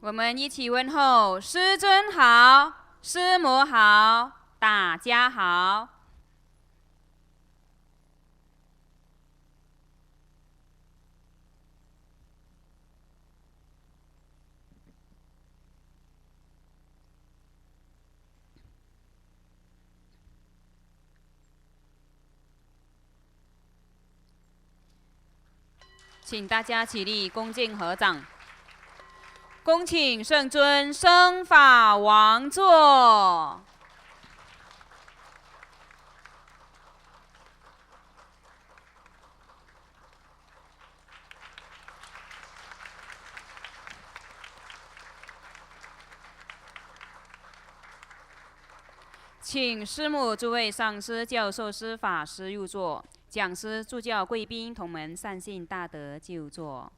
我们一起问候师尊好，师母好，大家好。请大家起立，恭敬合掌。恭请圣尊升法王座。请师母、诸位上师、教授师、法师入座，讲师、助教、贵宾、同门善信大德就座。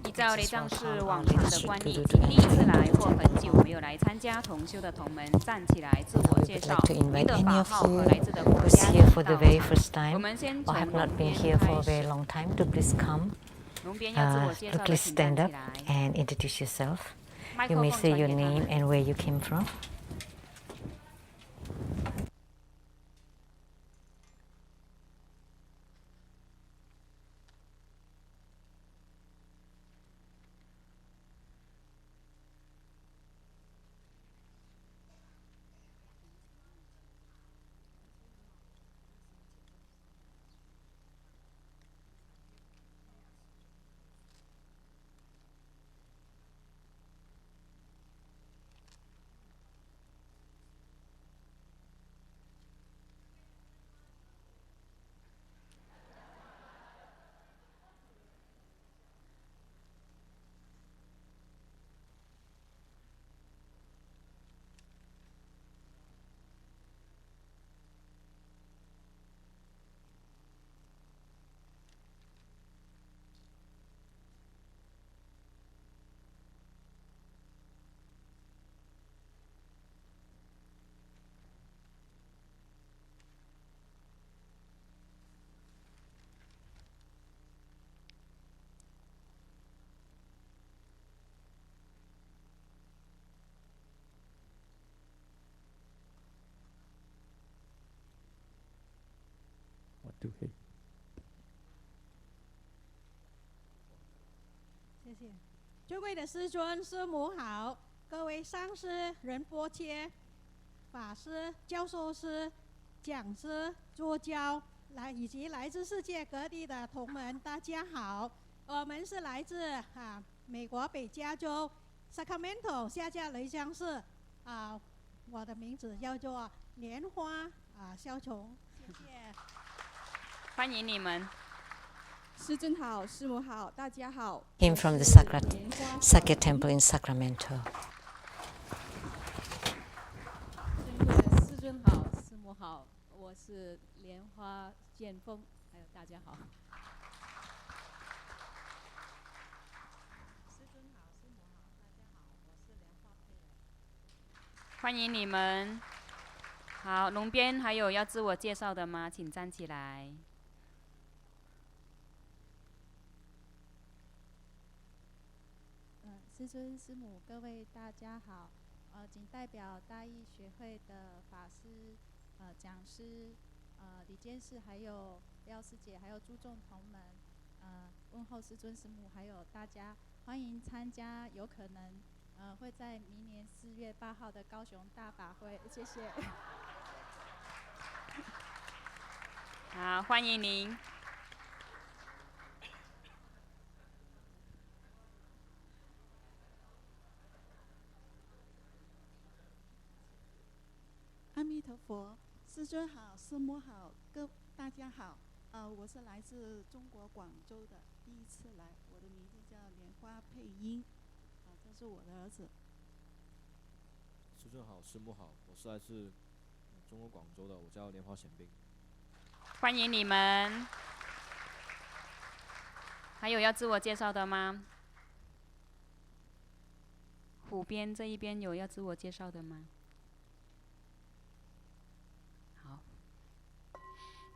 依照雷藏寺往常的惯例，请第一次来或很久没有来参加同修的同门站起来自我介绍，您的法号和来自的国家请到。我们先从龙边开始。龙边要自我介绍的，请站起来。麦克风传给他们。谢谢，尊贵的师尊、师母好，各位上师、仁波切、法师、教授师、讲师、助教以及来自世界各地的同门，大家好。我们是来自美国北加州 Sacramento 下加雷江市我的名字叫做莲花肖琼，谢谢。欢迎你们。师尊好，师母好，大家好。Came from the Sakya Temple in Sacramento. 师尊好，师母好，我是莲花剑锋，还有大家好。师尊好，师母好，大家好，我是莲花佩人。欢迎你们。好，龙边还有要自我介绍的吗？请站起来。师尊、师母，各位大家好。仅代表大义学会的法师、讲师、李监事，还有廖师姐，还有诸众同门，问候师尊、师母，还有大家，欢迎参加，有可能会在明年4月8号的高雄大法会，谢谢。好，欢迎您。阿弥陀佛，师尊好，师母好，大家好。我是来自中国广州的，第一次来，我的名字叫莲花配音，这是我的儿子。师尊好，师母好，我是来自中国广州的，我叫莲花显兵。欢迎你们。还有要自我介绍的吗？湖边这一边有要自我介绍的吗？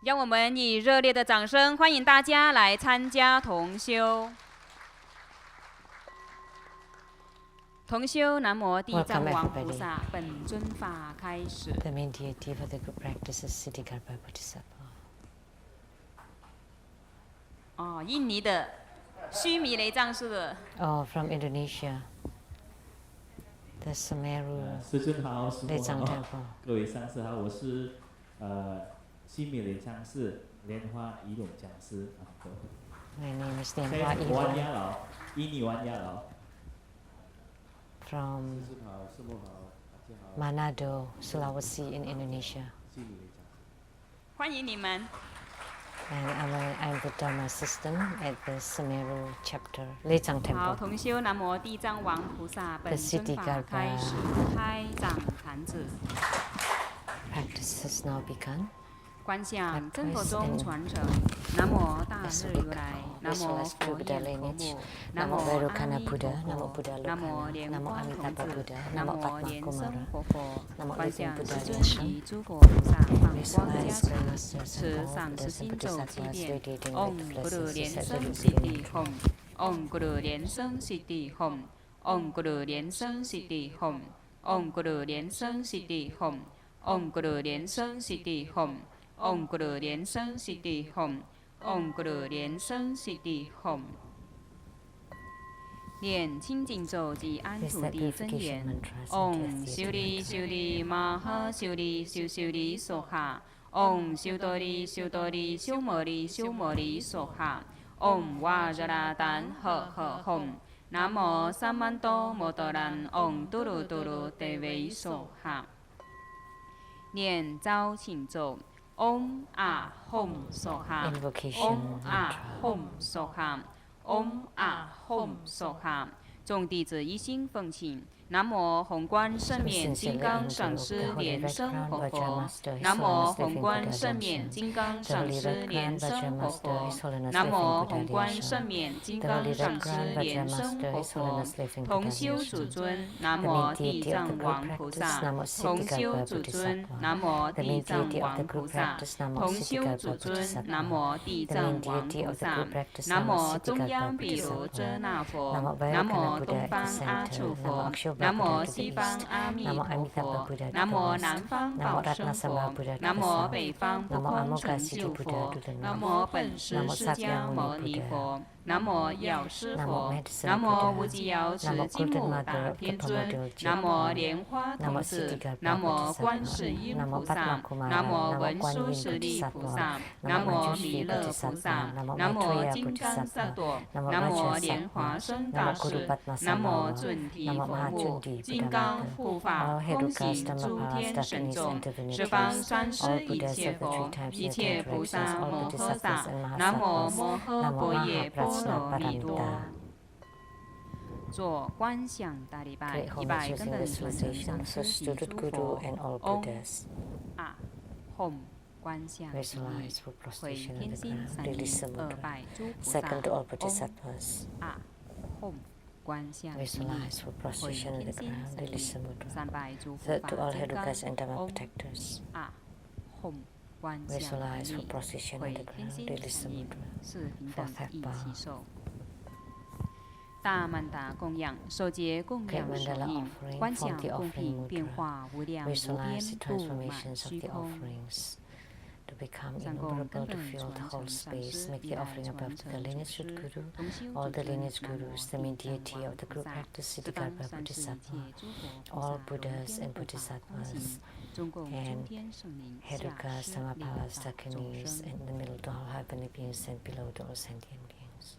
让我们以热烈的掌声欢迎大家来参加同修。同修南无地藏王菩萨，本尊法开始。 The main deity for the group practice is Ksitigarbha Bodhisattva. 哦，印尼的须弥雷藏寺的。From Indonesia. The Semeru 师尊好，师父 Lechang 好， Temple. 各位上师好，我是西米莲上师莲花仪容讲师啊， My name is 莲 saya 花 Wan Iwan Yalao, ini Wan Yalao. from 师尊好，师母好，大家好。 Manado, Sulawesi in Indonesia. 西米雷讲师。欢迎你们。 And I'm the Dharma assistant at the Semeru chapter, Lechang 好， Temple. 同修南无地藏王菩萨，本尊法开始，开掌坛子。 Practice has now begun. 观想真佛宗传承，南无大日如来，南无佛眼佛母，南无阿弥陀佛，南无莲花童子，南无莲生活佛。观想世尊及诸佛菩萨放光加持，持上师心咒七遍。唵咕噜莲生悉地吽，唵咕噜莲生悉地吽，唵咕噜莲生悉地吽，唵咕噜莲生悉地吽，唵咕噜莲生悉地吽。 唵咕噜莲生悉地吽，唵咕噜莲生悉地吽。念清净咒及安土地真言。唵修利修利摩诃修利修修利娑哈。唵修多利修多利修摩利修摩利娑哈。唵哇热那丹呵呵吽。南无三曼多摩多兰。唵嘟噜嘟噜得维娑哈。念招请咒。 唵啊吽娑哈，唵啊吽娑哈，唵啊吽娑哈。众弟子一心奉请。 南无宏观圣冕金刚上师莲生活佛，南无宏观圣冕金刚上师莲生活佛，南无宏观圣冕金刚上师莲生活佛。同修主尊，南无地藏王菩萨。同修主尊，南无地藏王菩萨。同修主尊，南无地藏王菩萨。南无中央毗卢遮那佛，南无东方阿处佛。 南无西方阿弥陀佛，南无南方宝生佛，南无北方不空成就佛，南无本师释迦牟尼佛，南无药师佛，南无无极瑶池金木大天尊，南无莲花童子，南无观世音菩萨，南无文殊师利菩萨，南无弥勒菩萨，南无金刚萨埵，南无莲华生大士，南无准提佛母。 金刚护法，恭喜诸天神众，十方三世一切佛，一切菩萨摩诃萨，南无摩诃般若波罗蜜多。做观想大礼拜，一拜根本传承上师及诸佛。唵啊吽观想礼，回天心三礼，二拜诸菩萨。唵啊吽。 观想礼，回天心三礼，三拜诸佛法真干。唵啊吽观想礼，回天心三礼，四平等一起受。大曼达供养，受戒供养手印，观想供品变化无量无边，布满虚空。 To become innumerable, to fill the whole space, make the offering above to the lineage Guru, all the lineage Gurus, the main deity of the group practice Ksitigarbha Bodhisattva, all Buddhas and Bodhisattvas, and Herukas, Dhammapalas, Dakinis, and in the middle to all heavenly beings and below to all sentient beings.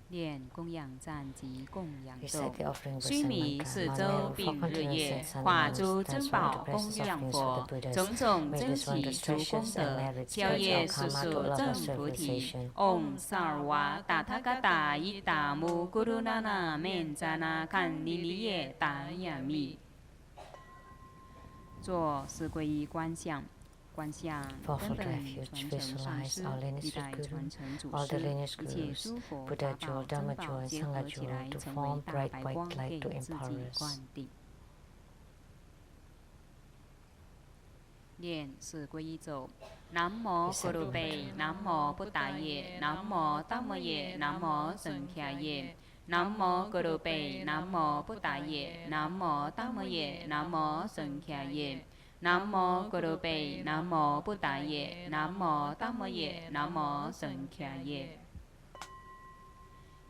念供养赞及供养咒，须弥四周并日夜，化诸珍宝供养佛，种种珍奇诸功德，消业速速证菩提。唵萨尔瓦达他嘎达伊达姆咕噜那那面扎那堪尼利耶达雅密。做四皈依观想。 观想根本传承上师，历代传承祖师，一切诸佛法宝珍宝结合起来，成为大白光，给自己灌顶。练四皈依咒。南无格鲁贝，南无布达耶，南无达摩耶，南无僧伽耶。南无格鲁贝，南无布达耶，南无达摩耶，南无僧伽耶。南无格鲁贝，南无布达耶，南无达摩耶，南无僧伽耶。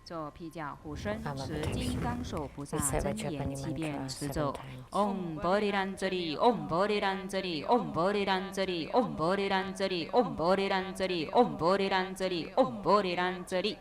做披甲护身持金刚手菩萨真言7遍持咒。唵波利兰遮利，唵波利兰遮利，唵波利兰遮利，唵波利兰遮利，唵波利兰遮利，唵波利兰遮利，唵波利兰遮利。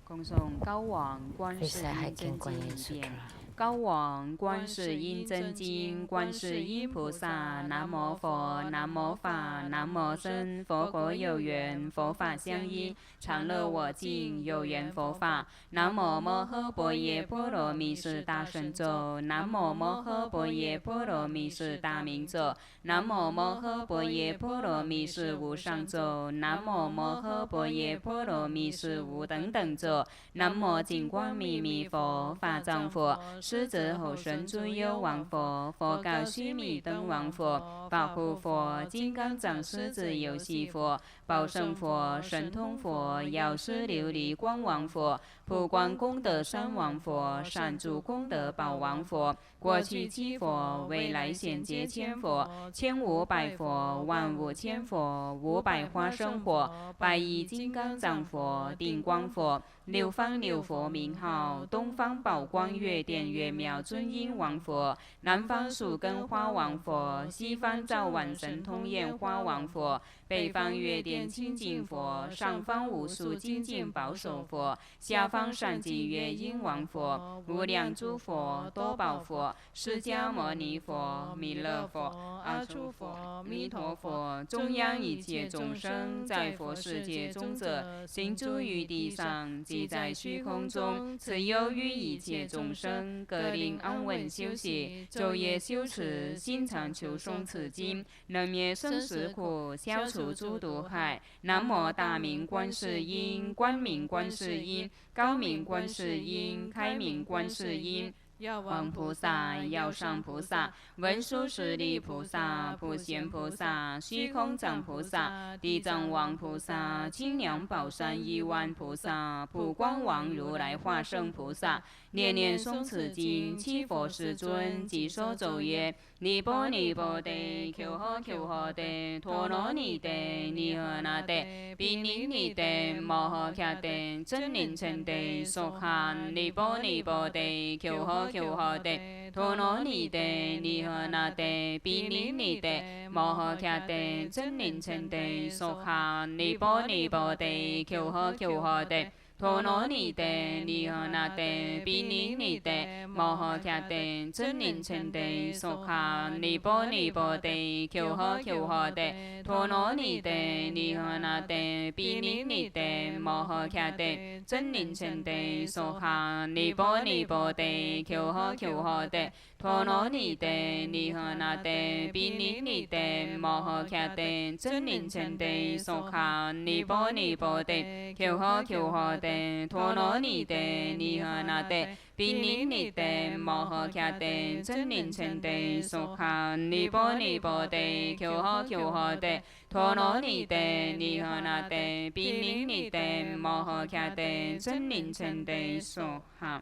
恭送高王观世音真经1遍。高王观世音真经，观世音菩萨，南无佛，南无法，南无僧。佛国有缘，佛法相依，常乐我净，有缘佛法。南无摩诃般若波罗蜜是大神咒，南无摩诃般若波罗蜜是大明咒，南无摩诃般若波罗蜜是无上咒，南无摩诃般若波罗蜜是无等等咒。南无净光明密佛，法藏佛，狮子吼神尊幽王佛，佛告须弥灯王佛，保护佛，金刚藏狮子游戏佛，宝胜佛，神通佛，药师琉璃光王佛，普光功德山王佛，善住功德宝王佛，过去七佛，未来现劫千佛，1500佛，万物千佛，500花生佛，100亿金刚藏佛，定光佛。六方六佛名号，东方宝光月殿月妙尊音王佛，南方树根花王佛，西方照晚神通焰花王佛，北方月殿清净佛，上方无数精进保守佛，下方善济月音王佛，无量诸佛多宝佛，释迦牟尼佛，弥勒佛，阿处佛，弥陀佛，中央一切众生，在佛世界中者，行诸于地上，即在虚空中，此由于一切众生，各令安稳休息，昼夜修持，心常求诵此经，能灭生死苦，消除诸毒害。南无大明观世音，光明观世音，高明观世音，开明观世音。药王菩萨，药上菩萨，文殊师利菩萨，普贤菩萨，虚空藏菩萨，地藏王菩萨，清凉宝山亿万菩萨，普光王如来化身菩萨，念念诵此经，七佛世尊即说咒曰：尼波尼波得，求呵求呵得，陀罗尼得，尼诃那得，毗尼尼得，摩诃迦得，真灵称得，娑含尼波尼波得，求呵求呵得，陀罗尼得，尼诃那得，毗尼尼得，摩诃迦得，真灵称得，娑含尼波尼波得，求呵求呵得。陀罗尼得，尼诃那得，毗尼尼得，摩诃迦得，真灵称得，娑含尼波尼波得，求呵求呵得，陀罗尼得，尼诃那得，毗尼尼得，摩诃迦得，真灵称得，娑含尼波尼波得，求呵求呵得。陀罗尼得，尼诃那得，毗尼尼得，摩诃迦得，真灵称得，娑含尼波尼波得，求呵求呵得，陀罗尼得，尼诃那得，毗尼尼得，摩诃迦得，真灵称得，娑含尼波尼波得，求呵求呵得，陀罗尼得，尼诃那得，毗尼尼得，摩诃迦得，真灵称得，娑含。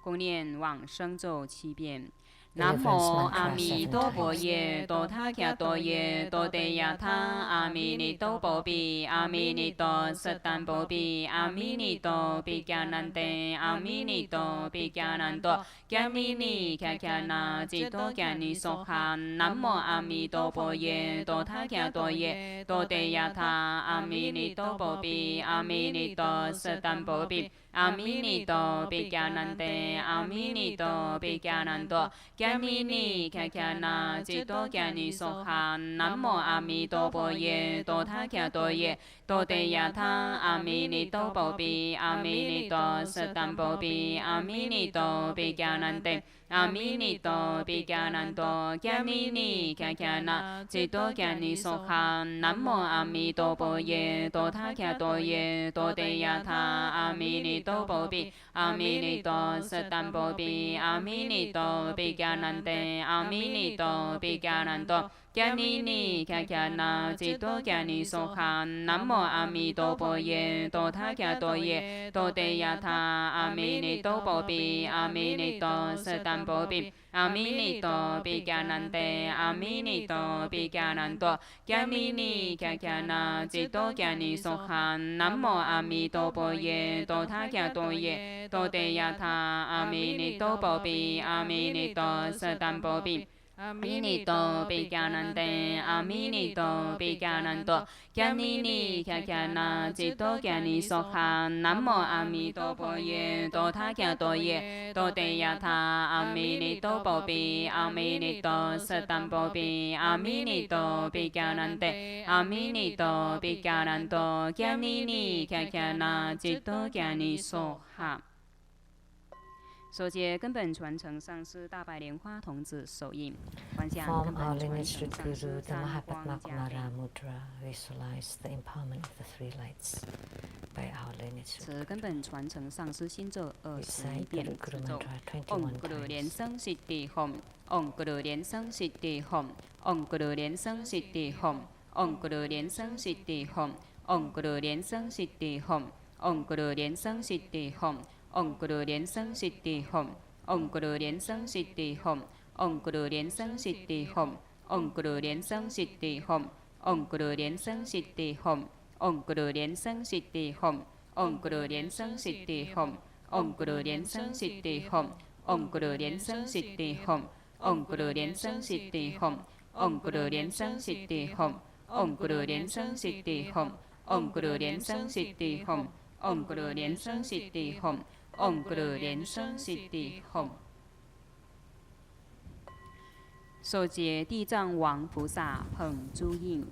共念往生咒7遍。南无阿弥陀佛耶，多他伽多耶，多地亚他，阿弥尼多波比，阿弥尼多瑟旦波比，阿弥尼多比迦南得，阿弥尼多比迦南多，迦尼尼迦迦那，吉多迦尼娑含。南无阿弥陀佛耶，多他伽多耶，多地亚他，阿弥尼多波比，阿弥尼多瑟旦波比。阿弥尼多比迦南得，阿弥尼多比迦南多，迦尼尼迦迦那吉多迦尼娑哈，南无阿弥陀佛耶，多他迦多耶，多得亚他，阿弥尼多波比，阿弥尼多舍旦波比，阿弥尼多比迦南得。阿弥尼多比迦南多，迦尼尼迦迦那吉多迦尼娑哈，南无阿弥陀佛耶，多他迦多耶，多得亚他，阿弥尼多波比，阿弥尼多舍旦波比，阿弥尼多比迦南得，阿弥尼多比迦南多。迦尼尼迦迦那吉多迦尼娑哈，南无阿弥陀佛耶，多他迦多耶，多得亚他，阿弥尼多波比，阿弥尼多舍旦波比，阿弥尼多比迦南得，阿弥尼多比迦南多，迦尼尼迦迦那吉多迦尼娑哈，南无阿弥陀佛耶，多他迦多耶，多得亚他，阿弥尼多波比，阿弥尼多舍旦波比。阿弥尼多比迦南得，阿弥尼多比迦南多，迦尼尼迦迦那吉多迦尼娑哈，南无阿弥陀佛耶，多他迦多耶，多得亚他，阿弥尼多波比，阿弥尼多舍旦波比，阿弥尼多比迦南得，阿弥尼多比迦南多，迦尼尼迦迦那吉多迦尼娑哈。首节根本传承上师大白莲花童子手印，观想根 From our 本传 lineage 承 root 上师 guru, the 三光 Mahapadma 加 Kumara 被。 Mudra, visualize the empowerment of the three lights by our lineage root. 此根本传承上师心咒21 Recite 遍 Guru 持 Guru 咒 Mantra ，Om21 Guru 莲 times. 生悉地 Hom，Om Guru 莲生悉地 Hom，Om Guru 莲生悉地 Hom，Om Guru 莲生悉地 Hom，Om Guru 莲生悉地 Hom，Om Guru 莲生悉地 Hom，Om Guru 莲生悉地 Hom。Om Guru 莲生悉地 Hom，Om Guru 莲生悉地 Hom，Om Guru 莲生悉地 Hom，Om Guru 莲生悉地 Hom，Om Guru 莲生悉地 Hom，Om Guru 莲生悉地 Hom，Om Guru 莲生悉地 Hom，Om Guru 莲生悉地 Hom，Om Guru 莲生悉地 Hom，Om Guru 莲生悉地 Hom，Om Guru 莲生悉地 Hom，Om Guru 莲生悉地 Hom，Om Guru 莲生悉地 Hom。Om Guru 莲生悉地 Hom。首节地藏王菩萨捧珠印，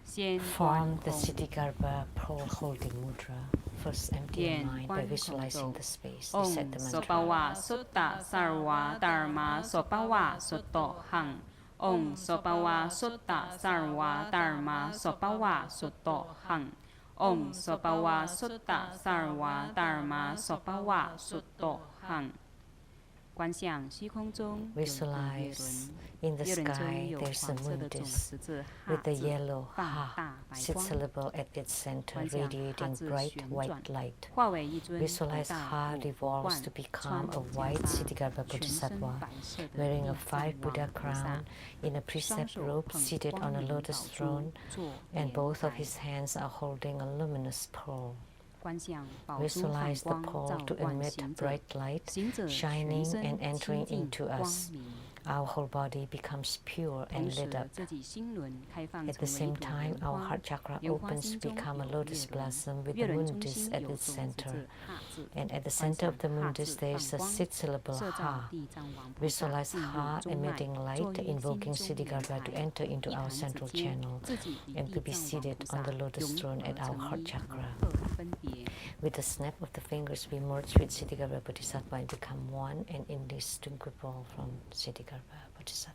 先观 Form the 空， Ksitigarbha pole holding mudra. First empty your 眼 mind 观 by 空 visualizing 咒 the space. ，Om Recite the Sopa mantra. Wa Sutta Sarva Dharma Sopa Wa Sutto Hang。Om Sopa Wa Sutta Sarva Dharma Sopa Wa Sutto Hang。Om Sopa Wa Sutta Sarva Dharma Sopa Wa Sutto Hang。观想虚空中有一个月轮， Visualize in the 月轮中 sky 有 there's a 黄色的种 moon 十字哈 with the 字， yellow 放 ha 大白 sit 光， syllable at its center, 观想哈 radiating 字 bright 旋 white 转， light. 化为一尊头 Visualize 大 Ha 骨 revolves 冠 to 穿 become a 袈 white 裟， Ksitigarbha 全身 Bodhisattva, 白色的 wearing 地 a 藏 five 王 Buddha 菩萨， crown in a 双 precept 手 robe 捧 seated 光 on a 明宝 lotus 珠 throne, 做 and 莲 both of 台。 his hands are holding a luminous pearl. 观想宝珠放 Visualize the 光 pearl 照 to 万 emit 行者， bright light, 行者全 shining 身 and 清 entering 净 into 光 us. 明。 Our whole body becomes pure 同 and 时 lit up. 自己心轮开放 At the 成为一 same 朵 time, 莲 our 花， heart chakra 莲花 opens 心 to 中 become a 有 lotus 月轮， blossom with 月 the 轮 moon 中 disk 心 at 有 its 种子 center. 字哈字， And at the 观 center 想 of the 哈 moon 字 disk, 放 there's a 光， sit syllable 摄照 Ha. 地藏王菩萨 Visualize 进入 Ha 中脉， emitting 坐 light, 于 invoking 心中莲 Ksitigarbha to 台， enter into 一 our 盘子 central 间， channel 自己与 and to 地 be 藏王 seated 菩 on 萨 the lotus 融 throne 合 at our 成 heart 一，无 chakra. 二分别。 With the snap of the fingers, we merge with Ksitigarbha Bodhisattva and become one and indistinguishable from Ksitigarbha Bodhisattva.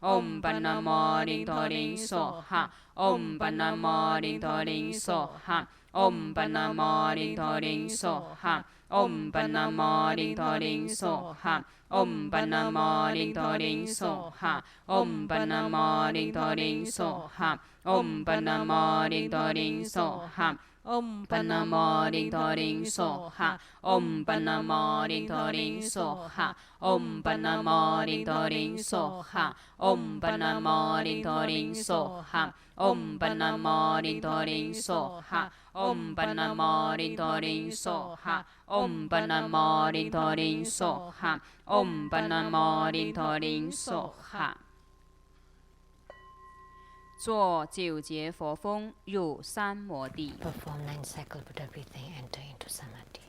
Om Panamo Ling To Ling Soha. Om Panamo Ling To Ling Soha. Om Panamo Ling To Ling Soha. Om Panamo Ling To Ling Soha. Om Panamo Ling To Ling Soha. Om Panamo Ling To Ling Soha. Om Panamo Ling To Ling Soha. Om Panamo Ling To Ling Soha. Om Panamo Ling To Ling Soha. Om Panamo Ling To Ling Soha. Om Panamo Ling To Ling Soha. Om Panamo Ling To Ling Soha. Om Panamo Ling To Ling Soha. Om Panamo Ling To Ling Soha. Om Panamo Ling To Ling Soha。做9节佛风，入三摩地。Perform 9 cycles Buddha breathing, enter into samadhi.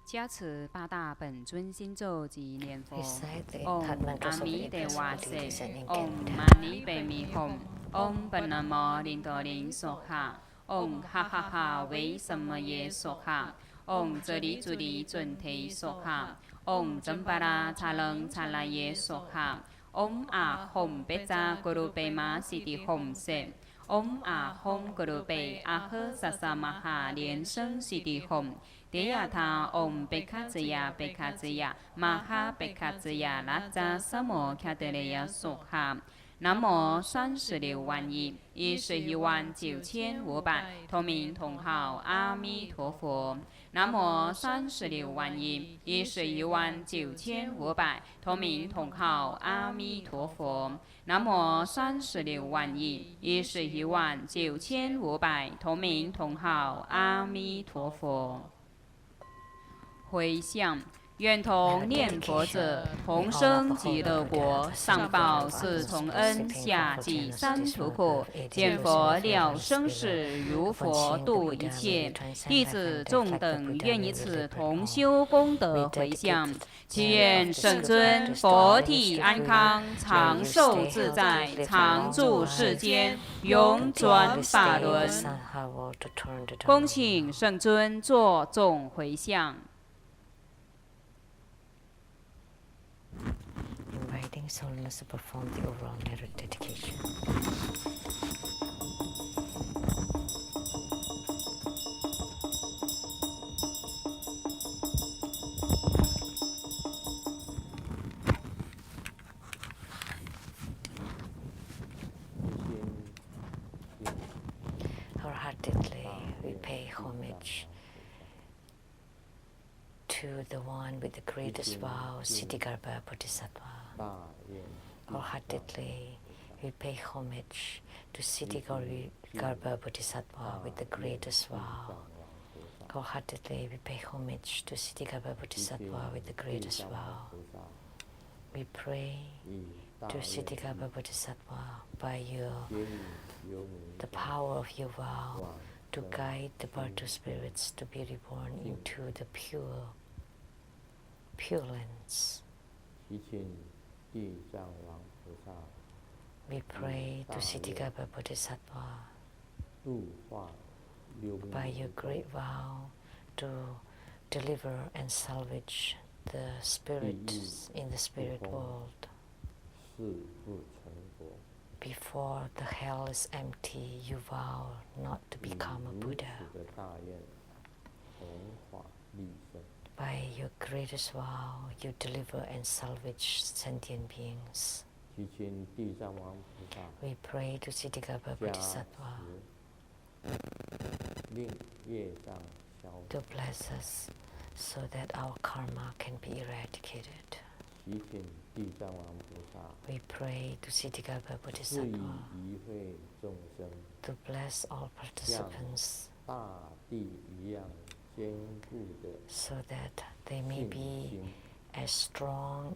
加持8大本尊心咒及念佛。 Recite the 唵 8 mantras 阿 of 弥 the 陀瓦 Impossibility 塞， descending 唵 King 玛 Buddha. 尼贝弥吽，唵本南无林多林娑哈，唵哈哈哈为什么耶娑哈，唵这里主里准提娑哈，唵真巴拉查楞查拉耶娑哈，唵阿吽贝扎咕噜贝玛西迪吽塞。 唵阿吽咕噜贝阿呵萨萨玛哈莲生西迪吽，迭亚他唵贝卡兹亚贝卡兹亚玛哈贝卡兹亚拉扎萨摩卡德雷亚娑哈。南无36万亿119,500同名同号阿弥陀佛。南无36万亿119,500同名同号阿弥陀佛。南无36万亿119,500同名同号阿弥陀佛。回向。愿同念佛者同生极乐国，上报四重恩，下济三途苦。见佛了生死，如佛度一切。弟子众等愿以此同修功德回向，祈愿圣尊佛体安康，长寿自在，常住世间，永转法轮。恭请圣尊作众回向。Inviting His Holiness to perform the overall merit dedication. Wholeheartedly, we pay homage to the one with the greatest vow, Ksitigarbha Bodhisattva. Wholeheartedly, we pay homage to Ksitigarbha Bodhisattva with the greatest vow. Wholeheartedly, we pay homage to Ksitigarbha Bodhisattva with the greatest vow. We pray to Ksitigarbha Bodhisattva by the power of your vow to guide the Bartu spirits to be reborn into the pure lands. We pray to Ksitigarbha Bodhisattva by your great vow to deliver and salvage the spirits in the spirit world. Before the hell is empty, you vow not to become a Buddha. By your greatest vow, you deliver and salvage sentient beings. We pray to Ksitigarbha Bodhisattva to bless us so that our karma can be eradicated. We pray to Ksitigarbha Bodhisattva to bless all participants so that they may be as strong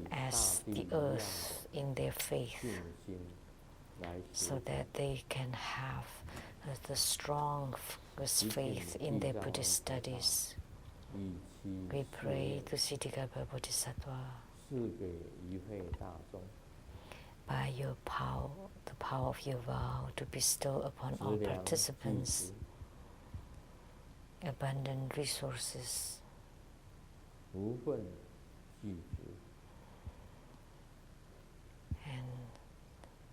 as the earth in their faith, so that they can have the strongest faith in their Buddhist studies. We pray to Ksitigarbha Bodhisattva by your power, the power of your vow, to bestow upon all participants abundant resources and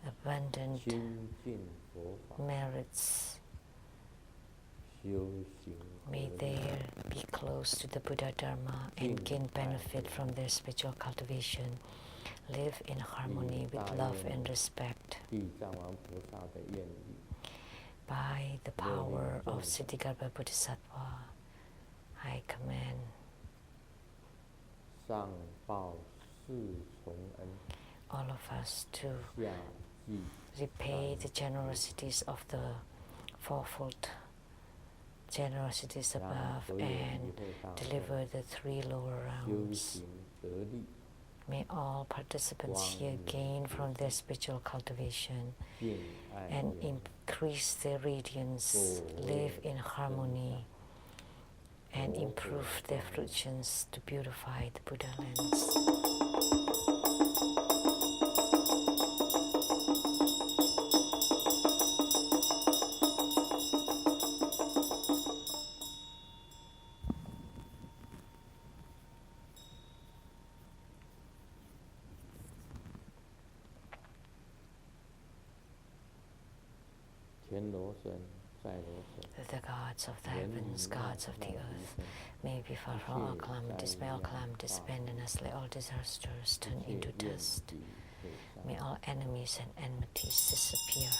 abundant merits. May they be close to the Buddha Dharma and gain benefit from their spiritual cultivation. Live in harmony with love and respect. By the power of Ksitigarbha Bodhisattva, I command all of us to repay the generosities of the fourfold generosities above and deliver the 3 lower rounds. May all participants here gain from their spiritual cultivation and increase their radiance, live in harmony, and improve their fruitions to beautify the Buddha lands. The gods of the heavens, gods of the earth, may be far from all calamities, may all calamities abandon us, let all disasters turn into dust. May all enemies and enmities disappear.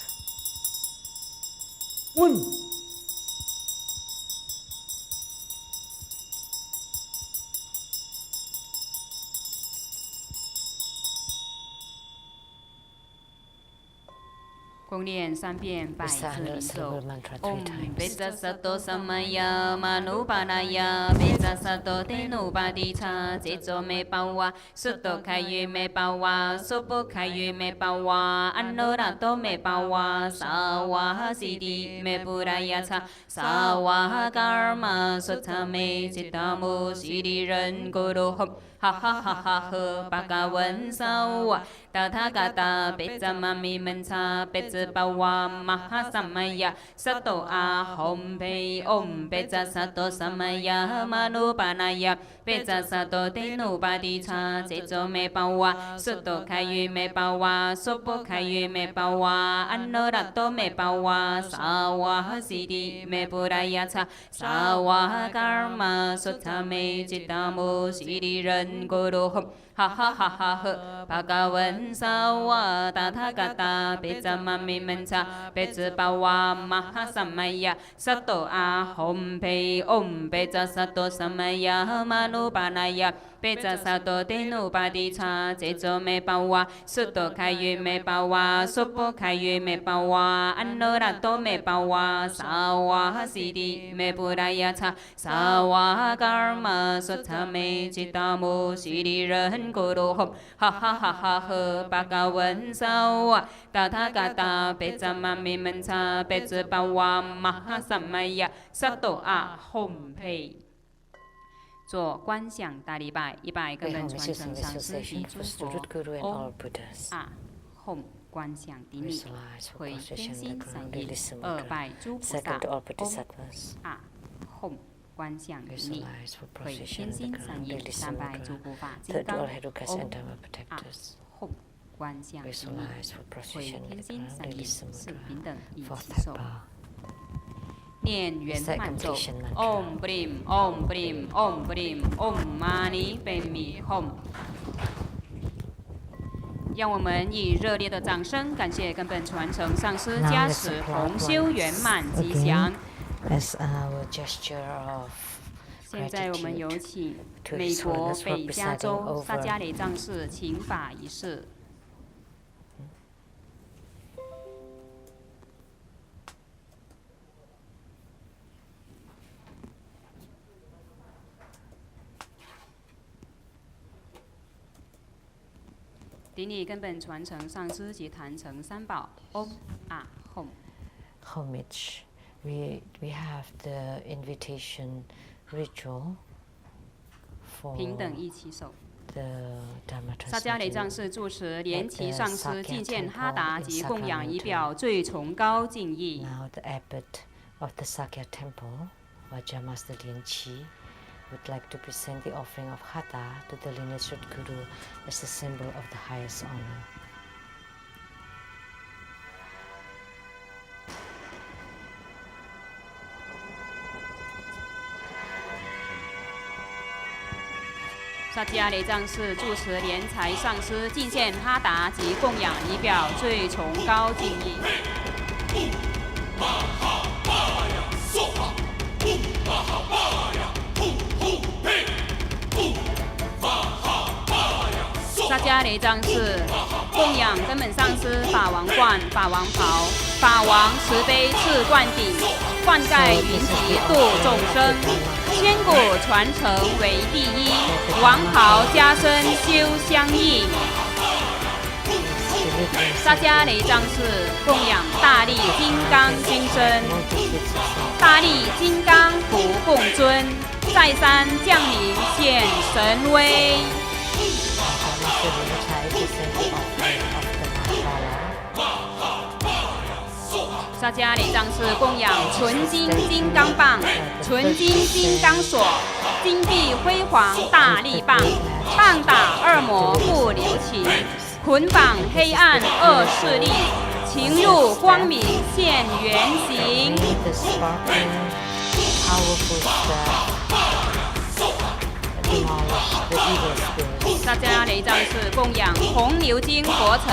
共念3遍百字离咒。 Om Bodhisattva Samaya Manupanaya Bodhisattva Tenupadicha Jejo me bawa Sutto kayu me bawa Sopo kayu me bawa Anorato me bawa Sawa Siddhi me Purayacha Sawa Karma Sutta me Chittamu Siddhi Ren Guru Hum Ha ha ha ha ha Bhagavan Sawa Tathagata Becamami Mensa Becabawa Mahasamaya Sato Ahom Pe Om Bodhisattva Samaya Manupanaya Bodhisattva Tenupadicha Jejo me bawa Sutto kayu me bawa Sopo kayu me bawa Anorato me bawa Sawa Siddhi me Purayacha Sawa Karma Sutta me Chittamu Siddhi Ren Guru Hum Ha ha ha ha ha Bhagavan Sawa Tathagata Becamami Mensa Becabawa Mahasamaya Sato Ahom Pe Om Bodhisattva Samaya Manupanaya Bodhisattva Tenupadicha Jejo me bawa Sutto kayu me bawa Sopo kayu me bawa Anorato me bawa Sawa Siddhi me Purayacha Sawa Karma Sutta me Chittamu Siddhi Ren Guru Hum Ha ha ha ha ha Bhagavan Sawa Tathagata Becamami Mensa Becabawa Mahasamaya Sato Ahom Pe 做观想大礼拜，100根本传承上师及诸佛。Om Ahom 观想顶礼，回天心散印，2拜诸菩萨。Om Ahom 观想顶礼，回天心散印，3拜诸护法金刚。Om Ahom 观想顶礼，回天心散印，4平等一起受。 念圆满咒 ，Om Brim Om Brim Om Brim Om Mani Padme Hum。让我们以热烈的掌声感谢根本传承上师加持，同修圆满吉祥。现在我们有请美国北加州萨迦雷藏寺请法仪式。 顶礼根本传承上师及坛城三宝 ，Om Ahom。Homage. We have the invitation ritual for 平等一起手。 萨 萨迦雷藏寺住持莲奇上师觐见哈达及供养仪表最崇高敬意。 Now the abbot of the Sakya Temple, Vajra Master Lian Qi, would like to present the offering of Hatha to the lineage Guru as a symbol of the highest honor. 萨迦雷藏寺住持莲财上师觐见哈达及供养仪表最崇高敬意。 萨迦雷藏寺供养根本上师法王冠、法王袍、法王慈悲赐灌顶，灌溉云集度众生，千古传承为第一，王袍加身修相应。萨迦雷藏寺供养大力金刚金身，大力金刚不共尊，再三降临现神威。 萨迦雷藏寺供养纯金金刚棒、纯金金刚锁、金碧辉煌大力棒，棒打恶魔不留情，捆绑黑暗恶势力，情入光明现原形。 萨迦雷藏寺供养红牛精佛尘，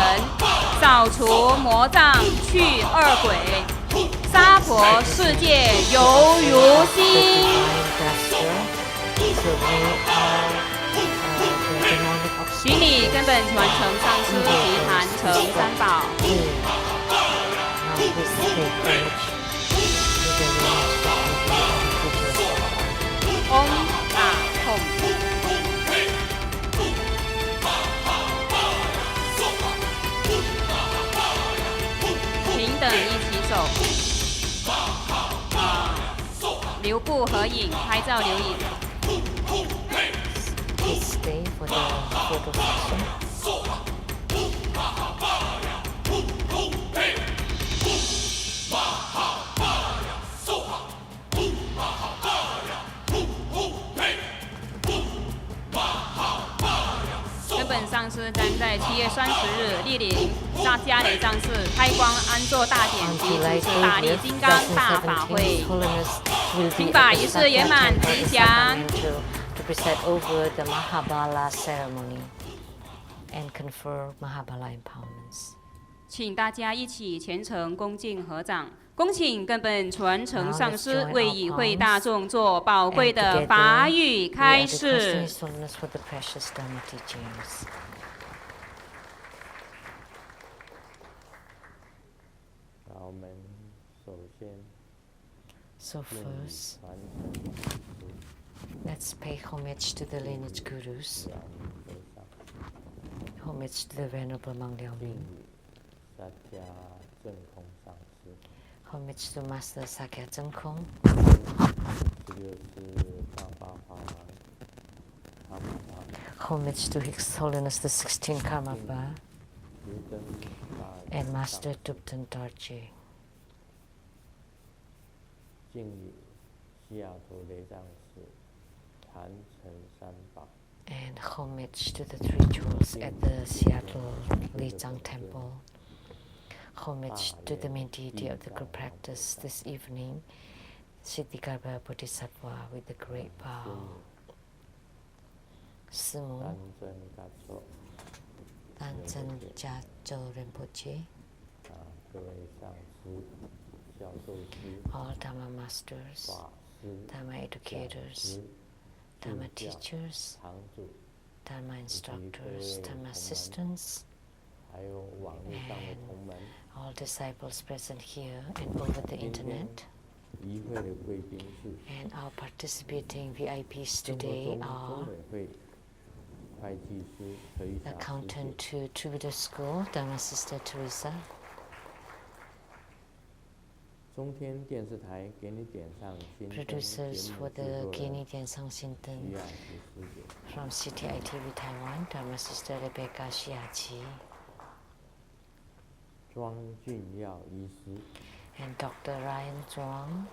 扫除魔障去恶鬼，娑婆世界犹如新。巡礼根本传承上师及坛城三宝。Please pay homage to the lineage of the teachers. 嗡啊吽，平等一起走，留步合影，拍照留影。 Please stay for the photo session. 根本上师将在7月30日莅临家里藏寺开光安坐大典及主持大力金刚大法会，请法仪式圆满吉祥。 To preside over the Mahabala ceremony and confer Mahabala empowerments. 请大家一起虔诚恭敬合掌，恭请根本传承上师为与会大众做宝贵的法语开示。 So first, let's pay homage to the lineage gurus. Homage to the Venerable Mang Liao Ming. Homage to Master Sakya Zhengkong. Homage to His Holiness the 16th Karmapa and Master Tupten Dorje. And homage to the three jewels at the Seattle Lizang Temple. Homage to the main deity of the group practice this evening, Ksitigarbha Bodhisattva, with the great bow. Simu Tanzan Jacho Rinpoche, all Dharma masters, Dharma educators, Dharma teachers, Dharma instructors, Dharma assistants, and all disciples present here and over the internet. And our participating VIPs today are Accountant to Tribute School, Dharma Sister Teresa. Producers for the Geni Diansang Shinten from CTITV Taiwan, Dharma Sister Rebecca Xiaqi. And Dr. Ryan Zhuang.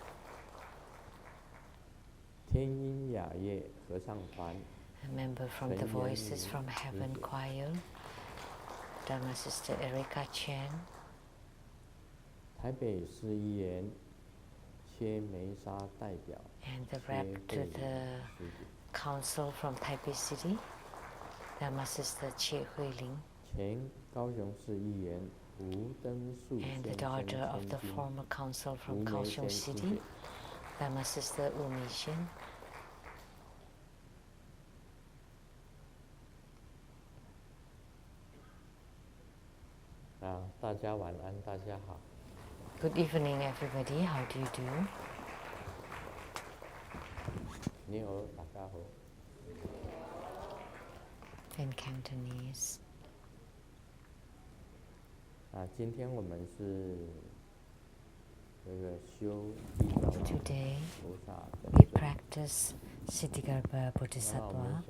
A member from the Voices from Heaven Choir, Dharma Sister Erica Chen. And the rep to the council from Taipei City, Dharma Sister Che Huiling. And the daughter of the former council from Kaohsiung City, Dharma Sister Wu Mixin. Good evening, everybody. How do you do? In Cantonese. Today, we practice Ksitigarbha Bodhisattva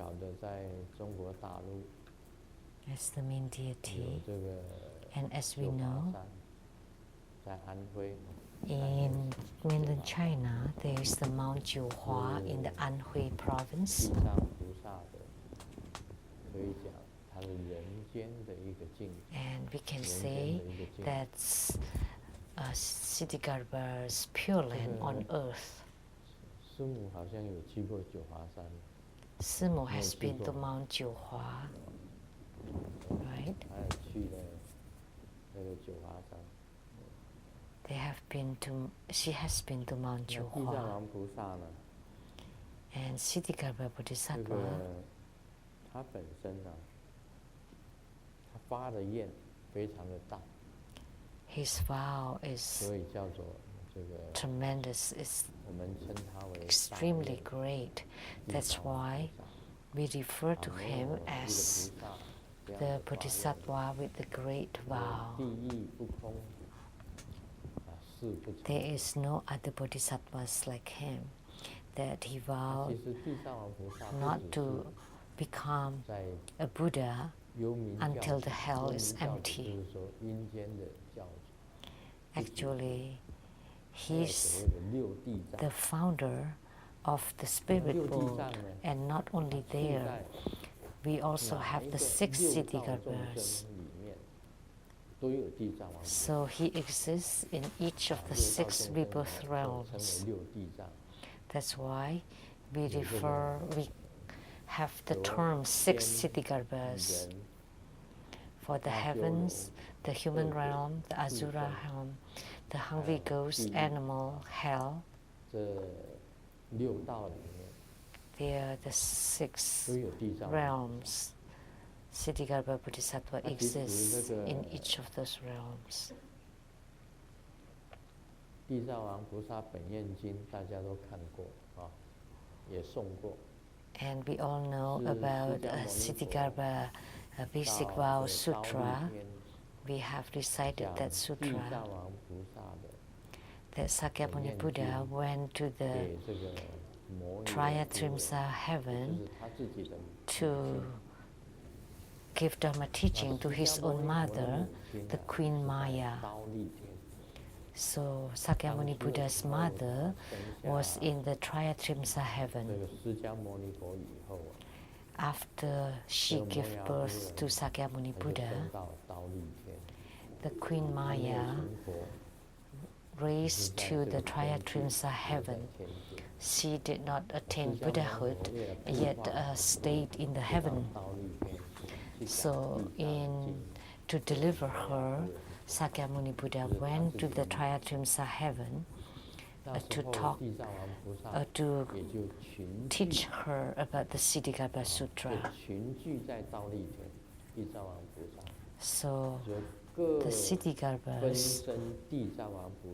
as the main deity. And as we know, in mainland China, there is the Mount Jiuhua in the Anhui province. And we can say that's Ksitigarbha's pure land on earth. Simu has been to Mount Jiuhua, right? She has been to Mount Jiuhua. And Ksitigarbha Bodhisattva, His vow is tremendous, is extremely great. That's why we refer to him as the Bodhisattva with the great vow. There is no other Bodhisattvas like him, that he vowed not to become a Buddha until the hell is empty. Actually, he's the founder of the spirit world, and not only there, we also have the 6 Ksitigarbhas. So he exists in each of the 6 rebirth realms. That's why we have the term 6 Ksitigarbhas. For the heavens, the human realm, the Asura realm, the hungry ghost, animal, hell, they are the 6 realms. Ksitigarbha Bodhisattva exists in each of those realms. And we all know about Ksitigarbha Basic Vow Sutra. We have recited that sutra, that Sakyamuni Buddha went to the Triyatrimsa heaven to give Dharma teaching to his own mother, the Queen Maya. So Sakyamuni Buddha's mother was in the Triyatrimsa heaven. After she gave birth to Sakyamuni Buddha, the Queen Maya raised to the Triyatrimsa heaven. She did not attain Buddhahood, yet stayed in the heaven. So to deliver her, Sakyamuni Buddha went to the Triyatrimsa heaven to teach her about the Ksitigarbha Sutra. So the Ksitigarbhas,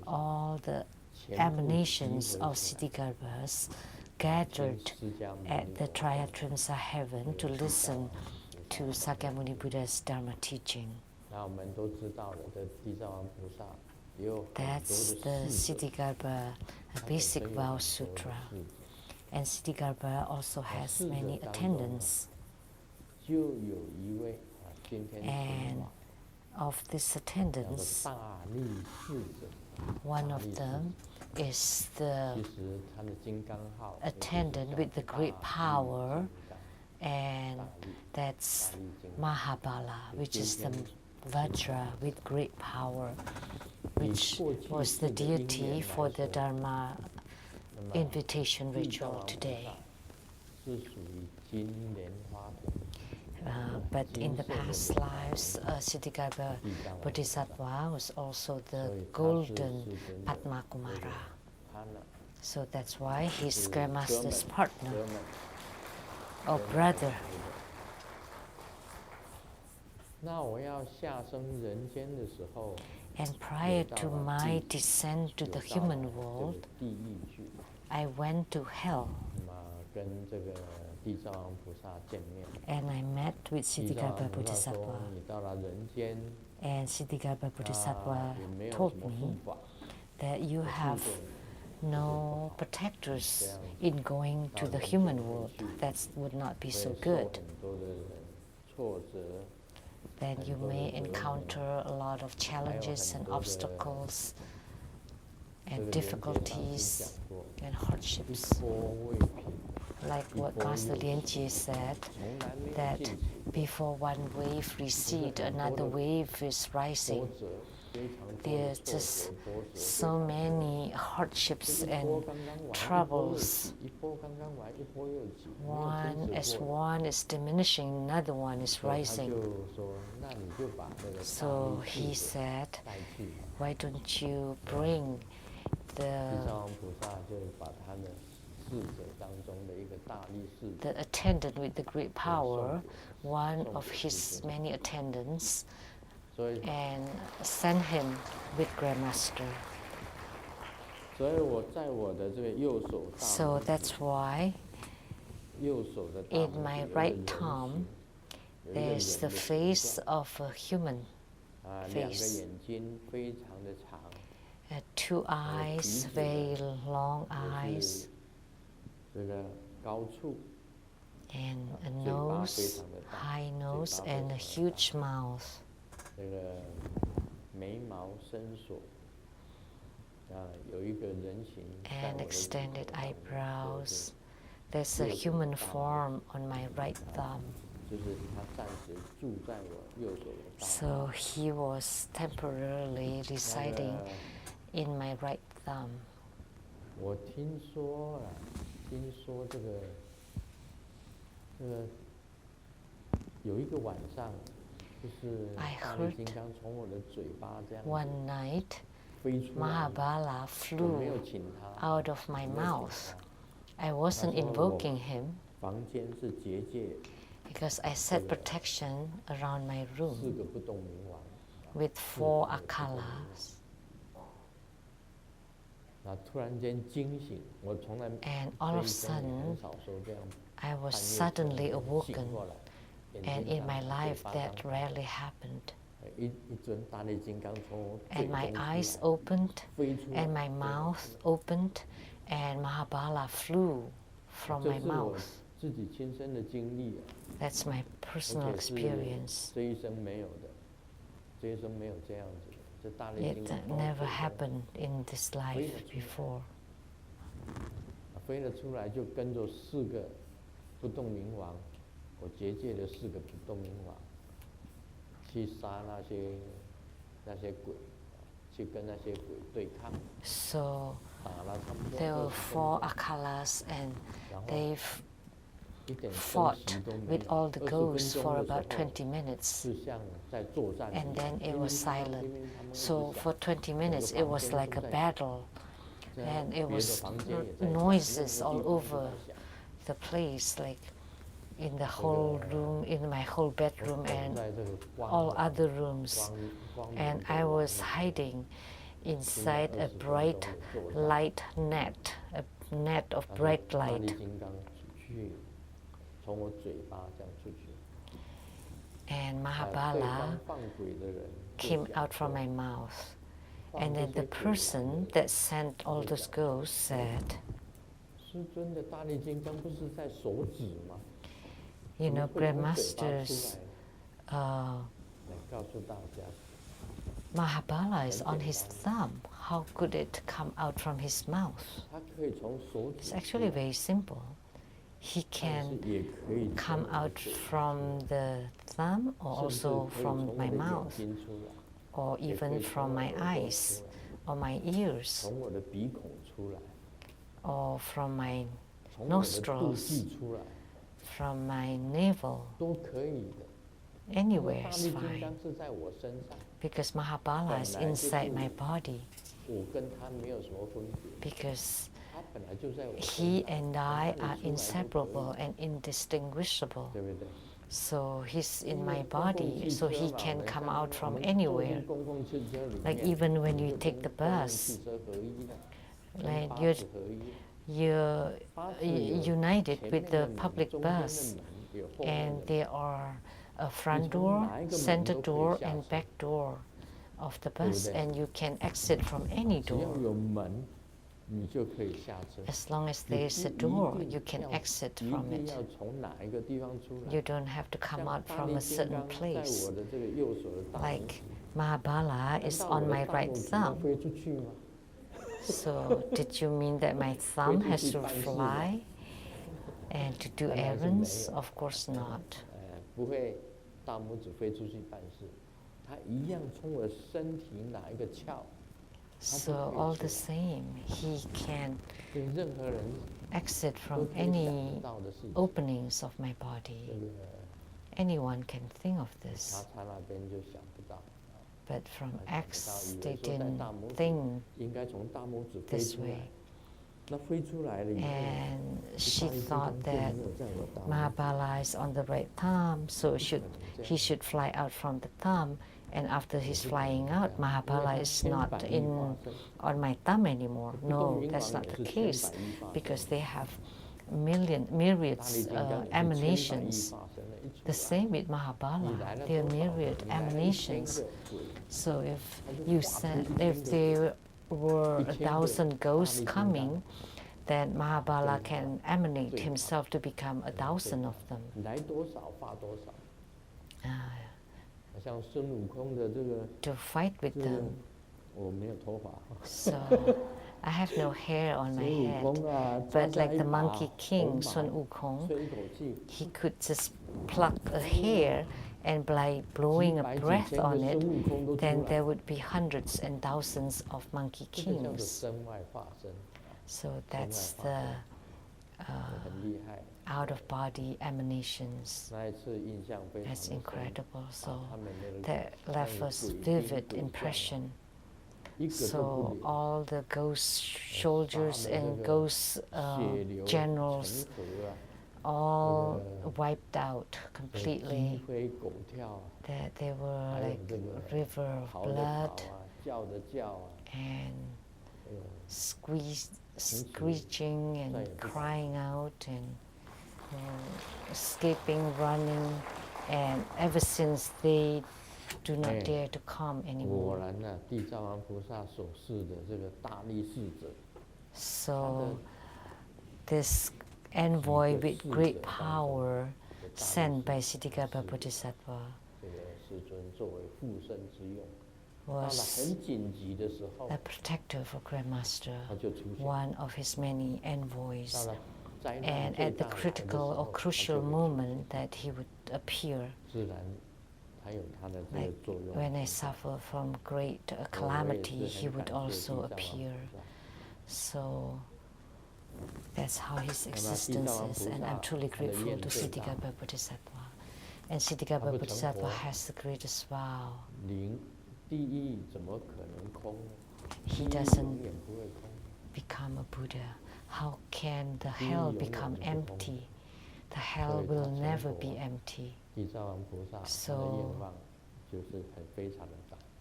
all the emanations of Ksitigarbhas gathered at the Triyatrimsa heaven to listen to Sakyamuni Buddha's Dharma teaching. That's the Ksitigarbha Basic Vow Sutra. And Ksitigarbha also has many attendants. And of these attendants, one of them is the attendant with the great power, and that's Mahabala, which is the Vajra with great power, which was the deity for the Dharma invitation ritual today. But in the past lives, Ksitigarbha Bodhisattva was also the golden Padma Kumara. So that's why he's Grandmaster's partner or brother. And prior to my descent to the human world, I went to hell. And I met with Ksitigarbha Bodhisattva. And Ksitigarbha Bodhisattva told me that you have no protectors in going to the human world. That would not be so good. Then you may encounter a lot of challenges and obstacles and difficulties and hardships. Like what Master Lianjie said, that before one wave recedes, another wave is rising. There's just so many hardships and troubles. As one is diminishing, another one is rising. So he said, why don't you bring the attendant with the great power, one of his many attendants, and sent him with Grandmaster. So that's why in my right thumb there's the face of a human face. 2 eyes, very long eyes, and a nose, high nose, and a huge mouth. And extended eyebrows. There's a human form on my right thumb. So he was temporarily residing in my right thumb. I heard one night Mahabala flew out of my mouth. I wasn't invoking him because I set protection around my room with 4 akalas. And all of a sudden, I was suddenly awoken, and in my life that rarely happened. And my eyes opened, and my mouth opened, and Mahabala flew from my mouth. That's my personal experience. It never happened in this life before. So there were 4 akalas, and they fought with all the ghosts for about 20 minutes, and then it was silent. So for 20 minutes it was like a battle, and it was noises all over the place, like in the whole room, in my whole bedroom and all other rooms. And I was hiding inside a bright light net, a net of bright light. And Mahabala came out from my mouth. And then the person that sent all those ghosts said, you know, Grandmaster's Mahabala is on his thumb. How could it come out from his mouth? It's actually very simple. He can come out from the thumb, or also from my mouth, or even from my eyes, or my ears, or from my nostrils, from my navel. Anywhere is fine, because Mahabala is inside my body, because he and I are inseparable and indistinguishable. So he's in my body, so he can come out from anywhere. Like even when you take the bus, like you're united with the public bus, and there are a front door, center door, and back door of the bus, and you can exit from any door. As long as there is a door, you can exit from it. You don't have to come out from a certain place. Like Mahabala is on my right thumb. So did you mean that my thumb has to fly and to do errands? Of course not. So all the same, he can exit from any openings of my body. Anyone can think of this. But from X, they didn't think this way. And she thought that Mahabala is on the right thumb, so he should fly out from the thumb And after he's flying out, Mahabala is not on my thumb anymore. No, that's not the case, because they have myriads emanations. The same with Mahabala, there are myriad emanations. So if there were 1,000 ghosts coming, then Mahabala can emanate himself to become 1,000 of them. To fight with them. So I have no hair on my head, but like the Monkey King, Sun Wukong, he could just pluck a hair, and by blowing a breath on it, then there would be hundreds and thousands of Monkey Kings. So that's the out-of-body emanations. That's incredible. So that left us vivid impression. So all the ghost soldiers and ghost generals all wiped out completely. That they were like a river of blood and screeching and crying out and escaping, running, and ever since they do not dare to come anymore. So this envoy with great power sent by Ksitigarbha Bodhisattva was a protector for Grandmaster, one of his many envoys. And at the critical or crucial moment that he would appear, like when I suffer from great calamity, he would also appear. So that's how his existence is, and I'm truly grateful to Ksitigarbha Bodhisattva. And Ksitigarbha Bodhisattva has the greatest vow. He doesn't become a Buddha. How can the hell become empty? The hell will never be empty.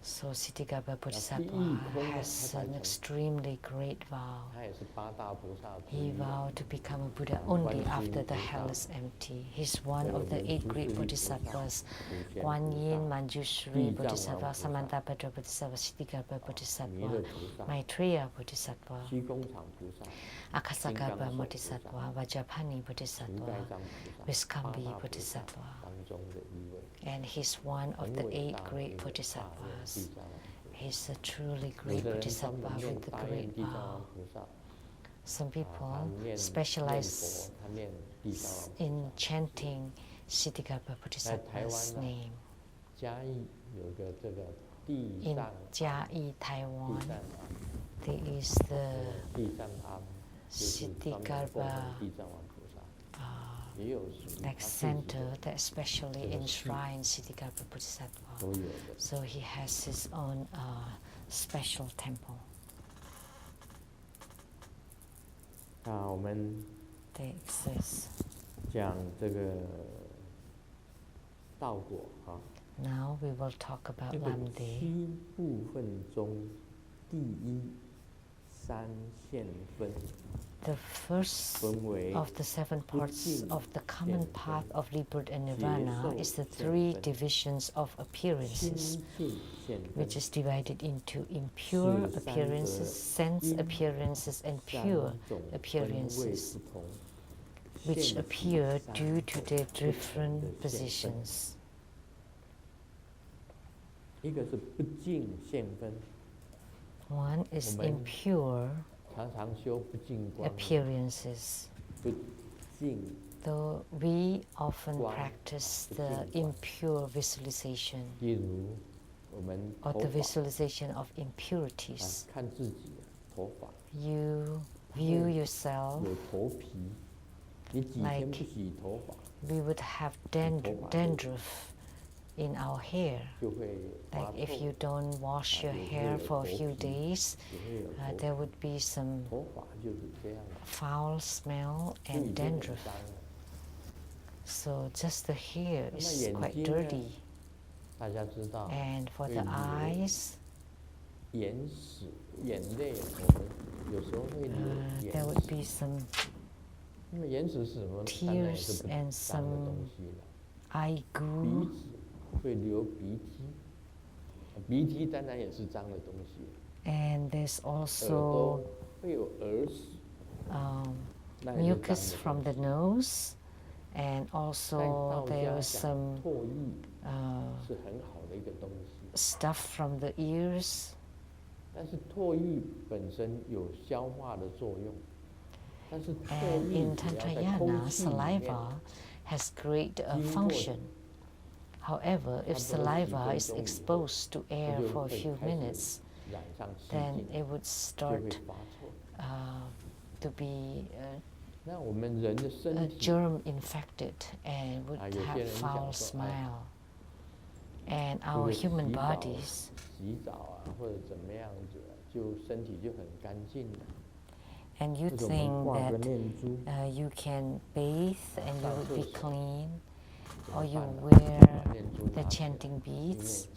So Ksitigarbha Bodhisattva has an extremely great vow. He vowed to become a Buddha only after the hell is empty. He's one of the 8 great Bodhisattvas: Guan Yin, Manjushri Bodhisattva, Samantabhadra Bodhisattva, Ksitigarbha Bodhisattva, Maitreya Bodhisattva, Akasagarbha Bodhisattva, Vajrapani Bodhisattva, Viskambi Bodhisattva. And he's one of the 8 great Bodhisattvas. He's a truly great Bodhisattva with a great vow. Some people specialize in chanting Ksitigarbha Bodhisattva's name. In Jiayi, Taiwan, there is the Ksitigarbha like center that specially enshrines Ksitigarbha Bodhisattva. So he has his own special temple. They exist. Now we will talk about Lamdre. The first of the 7 parts of the common path of rebirth and nirvana is the 3 divisions of appearances, which is divided into impure appearances, sense appearances, and pure appearances, which appear due to their different positions. One is impure appearances. Though we often practice the impure visualization or the visualization of impurities, you view yourself like we would have dandruff in our hair. Like if you don't wash your hair for a few days, there would be some foul smell and dandruff. So just the hair is quite dirty. And for the eyes, there would be some tears and some eye goo. And there's also mucus from the nose, and also there was some stuff from the ears. And in Tantrayana, saliva has great function. However, if saliva is exposed to air for a few minutes, then it would start to be germ infected and would have foul smell. And our human bodies, and you think that you can bathe and you would be clean, or you wear the chanting beads,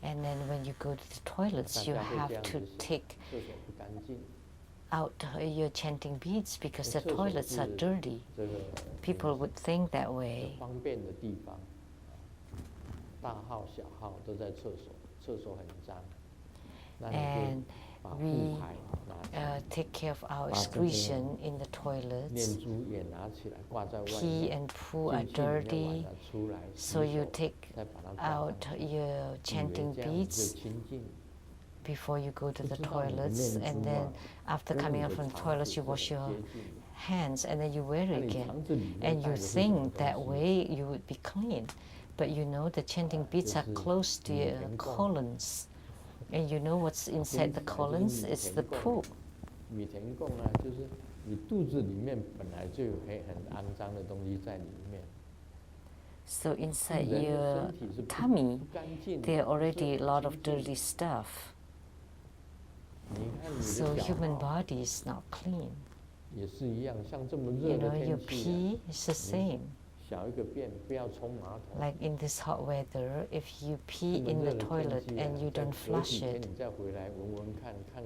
and then when you go to the toilets you have to take out your chanting beads because the toilets are dirty. People would think that way. And we take care of our excretion in the toilets. Pee and poo are dirty, so you take out your chanting beads before you go to the toilets, and then after coming out from the toilets you wash your hands and then you wear it again. And you think that way you would be clean, but you know the chanting beads are close to your colons. And you know what's inside the colons? It's the poo. So inside your tummy, there are already a lot of dirty stuff. So human body is not clean. You know, your pee is the same. Like in this hot weather, if you pee in the toilet and you don't flush it,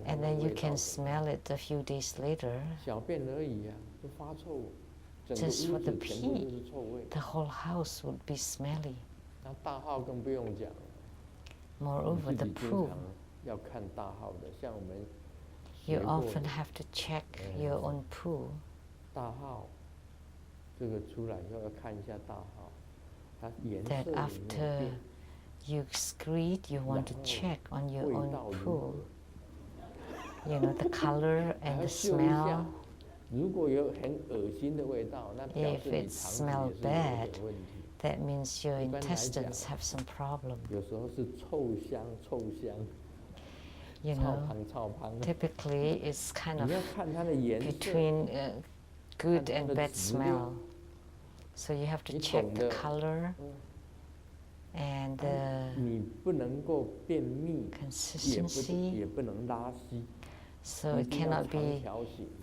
and then you can smell it a few days later, just for the pee, the whole house would be smelly. Moreover, the poo, you often have to check your own poo. That after you excrete, you want to check on your own poo. You know, the color and the smell. If it smells bad, that means your intestines have some problem. You know, typically it's kind of between good and bad smell. So you have to check the color and the consistency. So it cannot be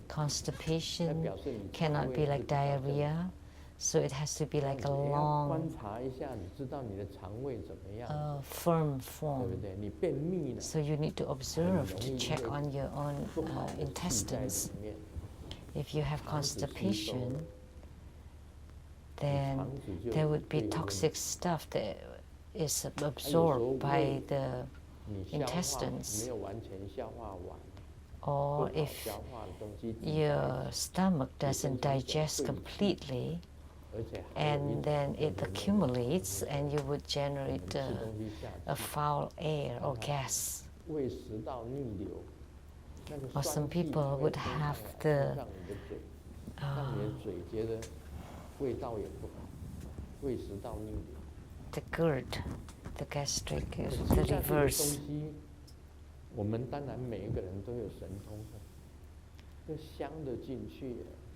constipation, cannot be like diarrhea. So it has to be like a long, firm form. So you need to observe to check on your own intestines. If you have constipation, then there would be toxic stuff that is absorbed by the intestines. Or if your stomach doesn't digest completely, and then it accumulates and you would generate a foul air or gas. Or some people would have the GERD, the gastric, the reverse.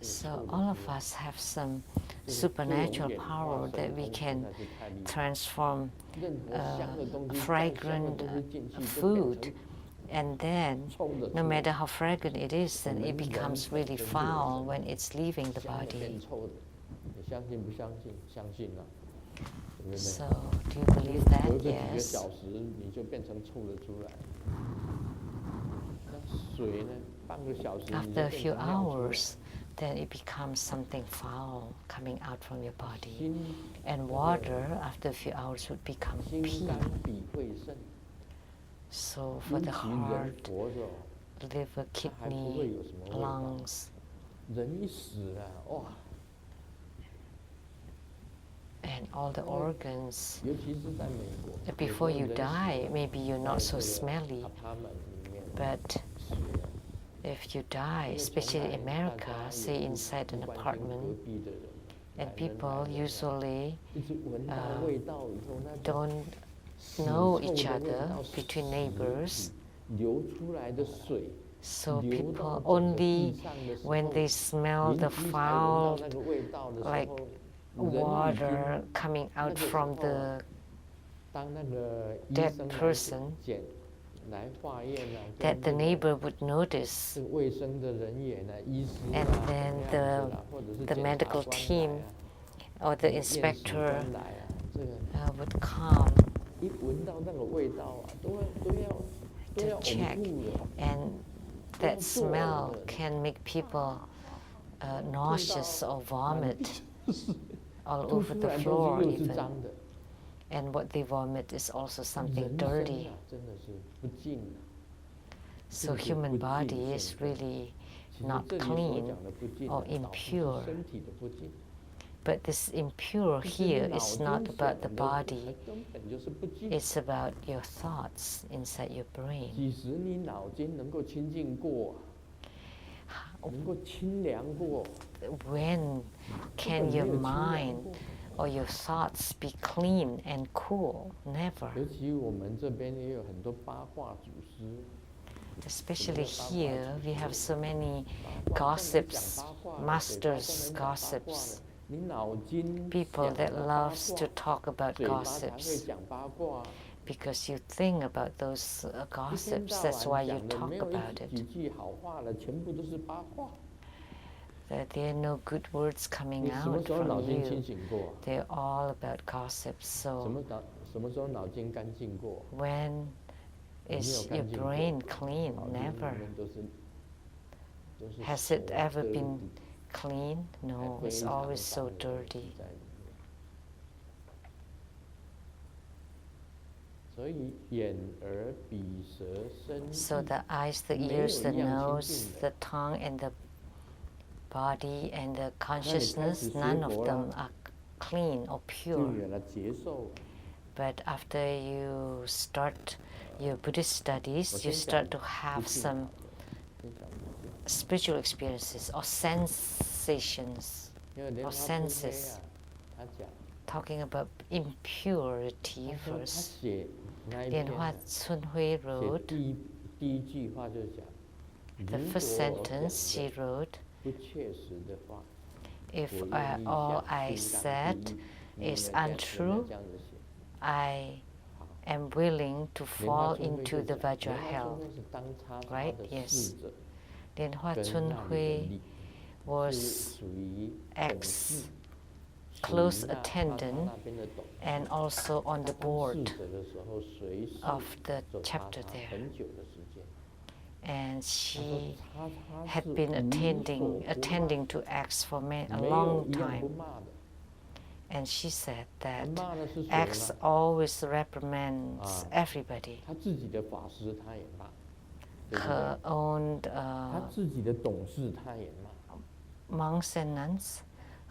So all of us have some supernatural power that we can transform fragrant food, and then no matter how fragrant it is, then it becomes really foul when it's leaving the body. So, do you believe that? 隔个几个 Yes. 小时你就变成臭的出来。那水呢，半个小时你就 After 变 a 成 few 尿出来。 hours, then it becomes something foul coming out from your body. And water, after a few hours, would become 心 pee. 肝脾肺肾， So for 尤 the 其人 heart, 活着， liver, 它还不会 kidney, 有什么味道。 lungs, 人一死啊，哇！ and all the organs. 尤其是在美国， Before you 有时候人 die, maybe you're 在 not 这 so 个 smelly, apartment 里面 but 死了。 if you die, 因为从 especially 来 in 大 America, 家 say 也不 inside an 不关心隔 apartment, 壁的人， and 来人 people 来人往 usually 一直闻到味道以后，那 don't 死 know 臭 each 的味 other 道 between 死 neighbors, 体流出来的水， so 流到 people 整个 only 地上的时 when 候， they smell 邻 the 居才闻到 foul 那个味道的时 like 候，人已 water 经 coming 那 out 个时 from 候 the 当那个医 dead 生来 person, 检来化验啊， that 跟 the 这个 neighbor would notice, 这个卫生的人员啊，医师 and 啊， then 怎么样子 the 啦，或者是 the 检察 medical 官 team 来啊， or the 验尸 inspector 官来啊，这个 would come 一闻到那个味道啊，都要 to 呕 check, 吐的。 and that smell can make people nauseous or vomit all 吐 over 出 the 来的 floor 东西又是 even. 脏的， And what they vomit is also something 人 dirty. 生啊，真的是不净啊。 So 净是 human 不净 body is 现在 really 其实 not 这里所 clean 讲的不净 or 啊，导致 impure. 是身体的不净。 But this impure 就是 here 脑 is 筋 not 想 about the 的 body, 它根本就是不净。 it's about your thoughts inside your brain. 几时你脑筋能够清净过啊，能够清凉过？ When 根 can 本没 your 有清凉 mind 过。 or your thoughts be clean and cool? Never. 尤其我们这边也有很多八卦祖师， Especially here, we have so many gossips, masters gossips, 你脑筋 people 想 that 了八 loves 卦 to talk about 嘴巴才会 gossips. 讲八卦。 Because you think about those 一天 gossips, 到 that's why 晚 you 讲的 talk 没有 about 几 it. 句好话了，全部都是八卦。 That there are no good words 你 coming 什么 out 时候脑 from 筋清 you. 醒过？ They're all about gossips. 什么时候脑筋干净过？ So when is your brain clean? 脑筋里 Never. 面都是 Has it 所 ever 得 been 体 clean? 还 No, 非 it's 常 always so 脏的东西 dirty. 在里面。所以眼、耳、鼻、舌、身、 So 意 the eyes, the 没有 ears, the 一样 nose, 清净的。 the tongue, and the body and the 那你开始 consciousness, 学 none of 佛 them 了， are clean or 就 pure. 有了接受。 But after you start your Buddhist studies, 我 you 先 start 讲 to 不 have 净 some 好了，先讲不净。 spiritual experiences or sensations 因为莲 or 花春黑 senses. 啊，他讲， Talking about impurity 他说他 first. 写那一莲篇啊，花春晖写 wrote, 第一句话就讲， the 如 first 果讲 sentence she 的 wrote, 不切实的话， if 我愿意 all 像 I 金刚 said 第一， is 有没有 untrue, 这样子写？ I 好， am willing to 莲花 fall 春晖 into 就 the 讲， Vajra 莲花 hell. 春晖是当插他 Right? 的 Yes. 侍者，莲花跟春那里的晖礼 was 是属于 ex 董事， close 属于那他 attendant 那边的董事。 and also on the 他当 board 侍者的时候，随时 of the 就插 chapter 他 there. 很久的时间。 And 他说 she 插他 had 是 been 无所 attending 不 to X for a 骂， long 没有一样不 time. 骂的。 And she said 他 that 骂的是谁 X 呢？ always reprimands 啊 everybody. 他自己的法师他也骂，对不 Her 对？ own 他自己的董事他也骂， monks and nuns,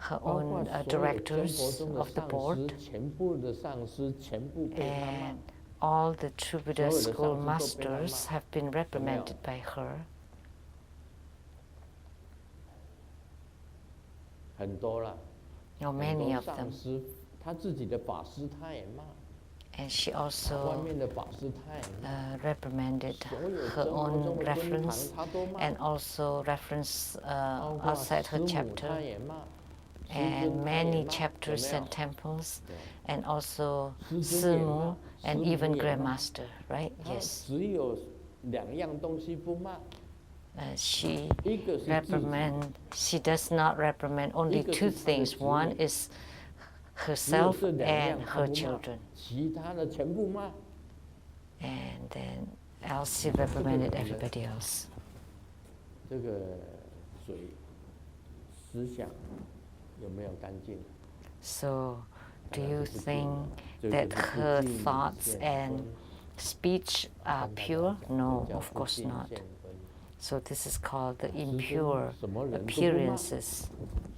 her 包括 own 所有 directors 生活中的 of the 上 board, 师，全部的上师全部被他骂 and。all the true Buddha 所有的 school 上师都被他骂。 masters have been reprimanded by her. 很多了， Or 很 many 多 of 上 them. 师，他自己的法师他也骂， And she 外 also 面的法师他也骂。 reprimanded 所有 her 生活 own 中的尊堂 reference 他都骂， and also reference 包括 outside 师 her 母 chapter 他也骂，师 and 尊他也 many 骂，有 chapters 没有 and？temples 对， and also 师尊也 Simu 骂， and 师母 even 也骂， Grandmaster, right? 他 Yes. 只有两样东西不骂， She 一个是自己， she does not reprimand only 一个 two 是他的 things. 子 One 女， is herself and her children. 其他的全部骂。 And then else she reprimanded everybody else. 这个水思想有没有干净？ So, do you think that her thoughts and speech are pure? No, of course not. So this is called the impure appearances.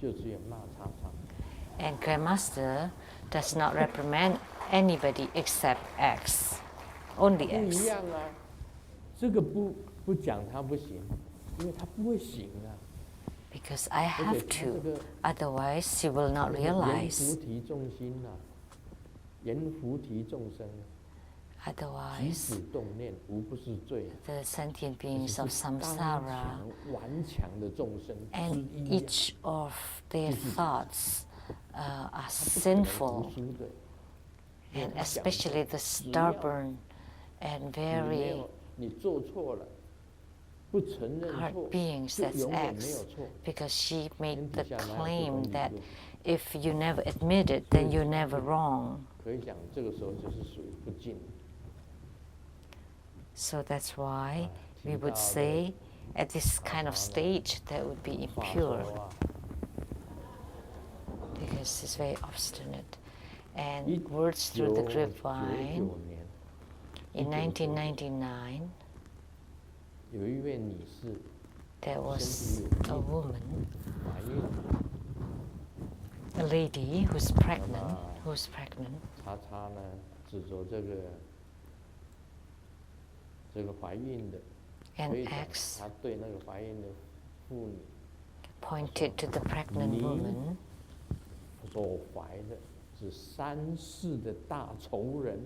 就只有骂叉叉。 And Grandmaster does not reprimand anybody except X. Only 不一 X. 样啊，这个不讲他不行，因为他不会行啊。 Because I have to, otherwise she will not realize. 言菩提众心啊，言菩提众生。 Otherwise, 起动念无不是罪。 the sentient beings of samsara 顽强的众生 and each of their thoughts are sinful, and especially the stubborn and very 你做错了，不承认 hard 错， beings, 就 that's 永远没有 X, 错。 because she made the claim that if you never admit it, then you're never wrong. 可以讲，这个时候就是属于不敬。 So that's why we would say at this kind of stage that would be impure, because it's very obstinate. And words through the grapevine, in 1999, 有一位女士 there was a woman, 怀孕， a lady who's pregnant, 叉叉呢指着这个怀孕的， and 所以讲 X 他对那个怀孕的妇女 pointed to the pregnant woman 所怀的是3世的大仇人，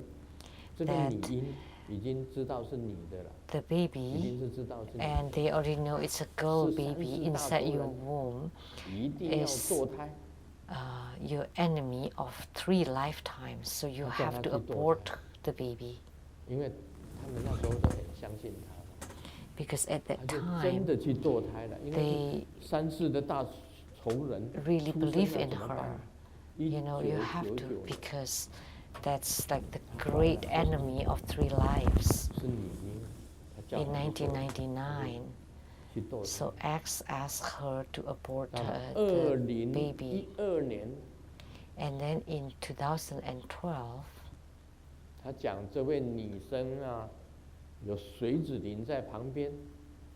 这个 that 女婴已经知道是你的了， the 已 baby, 经是知道是你的， and they already know it's a girl baby inside your womb, 一定要 is 堕胎。 your enemy of 3 lifetimes, so you have to abort the baby. 因为他们那时候都很相信他， Because at 他 that 就真 time, 的去堕胎了，因为3世的大仇人 really 出生 believe 了 in 怎么 her. 办？ You know, you have to, 1999 because that's like the great enemy of 3 lives. 是女婴，他叫 In 她去堕胎 1999, 去堕胎。 so X asked her to abort 到 the baby. 2012年， And then in 2012, 他讲这位女生啊，有水子灵在旁边，有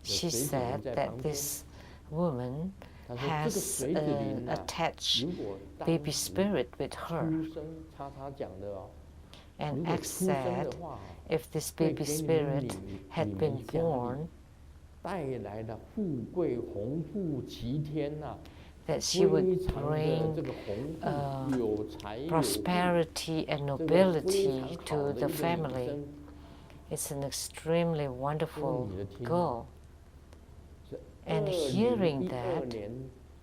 she 水子 said 灵在 that 旁边。 this woman 他说这个 has 水子灵啊， attached 如果当 baby 时 spirit with her. 出生，他讲的哦，如 And 果 X 出生 said 的话， if this 会 baby 给你 spirit 你 had 们 been 家里 born, 带来了富贵鸿富齐天呐、 that she would 非常的 bring 这个鸿富有财有富 prosperity and 这个非 nobility 常好 to 的 the 一个女 family. 生 It's an extremely wonderful 你的听 girl. 是 And hearing 2012 that, 年，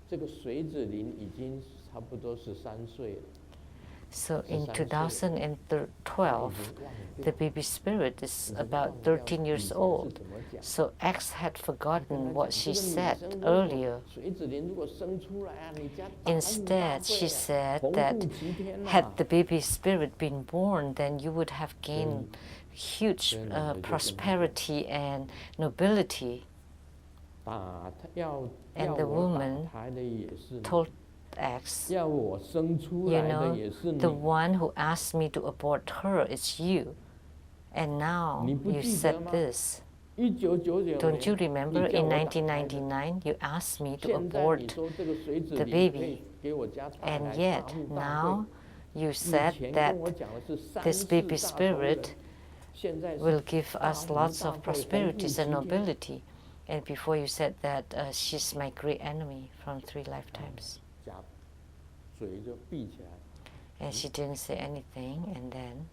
这个水子灵已经差不多13岁了， so in 13岁了， 2012, 已经忘 the 掉 baby spirit is 已经 about 忘掉 13 以 years 前 old. 是怎么讲。 So X had 跟 forgotten 他 what 讲 she 这个女 said 生如果 earlier. 水子灵如果生出来啊，你家大富大 Instead, she 贵啊 said 鸿 that 富齐天 had 呐 the baby spirit been born, then you would have gained huge Then they just prosperity and nobility. 打他要 And the 我 woman 打胎的也是你， Told X, 要我生出 you 来的 know, 也是你 the。one who asked me to abort her is you. And now 你不 you 记 said 得吗？ this. 1999 Don't you 年， remember 你叫 in 我打胎的。 1999 you asked me to 现在你 abort 说这个水子 the 灵 baby. 可以给我家带 and 来 yet 大富大 now 贵。 you 以 said 前 that 跟我讲的是三 this 世 baby 大仇人 spirit 现在是 will give 大 us 富 lots 大 of 贵，鸿富 prosperities 齐 and 天。 nobility. And before you said that she's my great enemy from 3 lifetimes. 假嘴就闭起来， And she didn't say anything, and then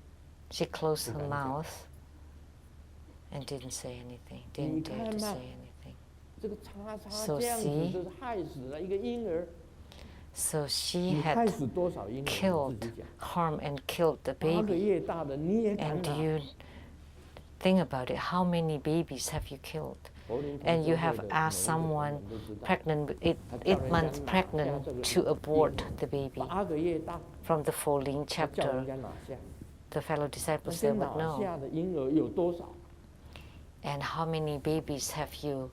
she closed her 不敢讲。 mouth and didn't say anything, 你 didn't dare 看 to 嘛 say anything. 这个叉叉 So 这样子 see 就是害死了一个婴儿。 So she 你害 had 死多少婴儿？你 killed, 自己讲。 harmed and killed the 8个 baby. 月大的你也敢 And 打？ you think about it, how many babies have you killed? 柏林同 And 舟 you 会 have 的 asked 某一个 someone 同仁都知道 pregnant with 8 months pregnant to abort the baby. 8个月大， from the following 叫人 chapter, 家拿下， the fellow 那 disciples 些 they would 拿 know. 下的婴儿有多少？ And how many babies have you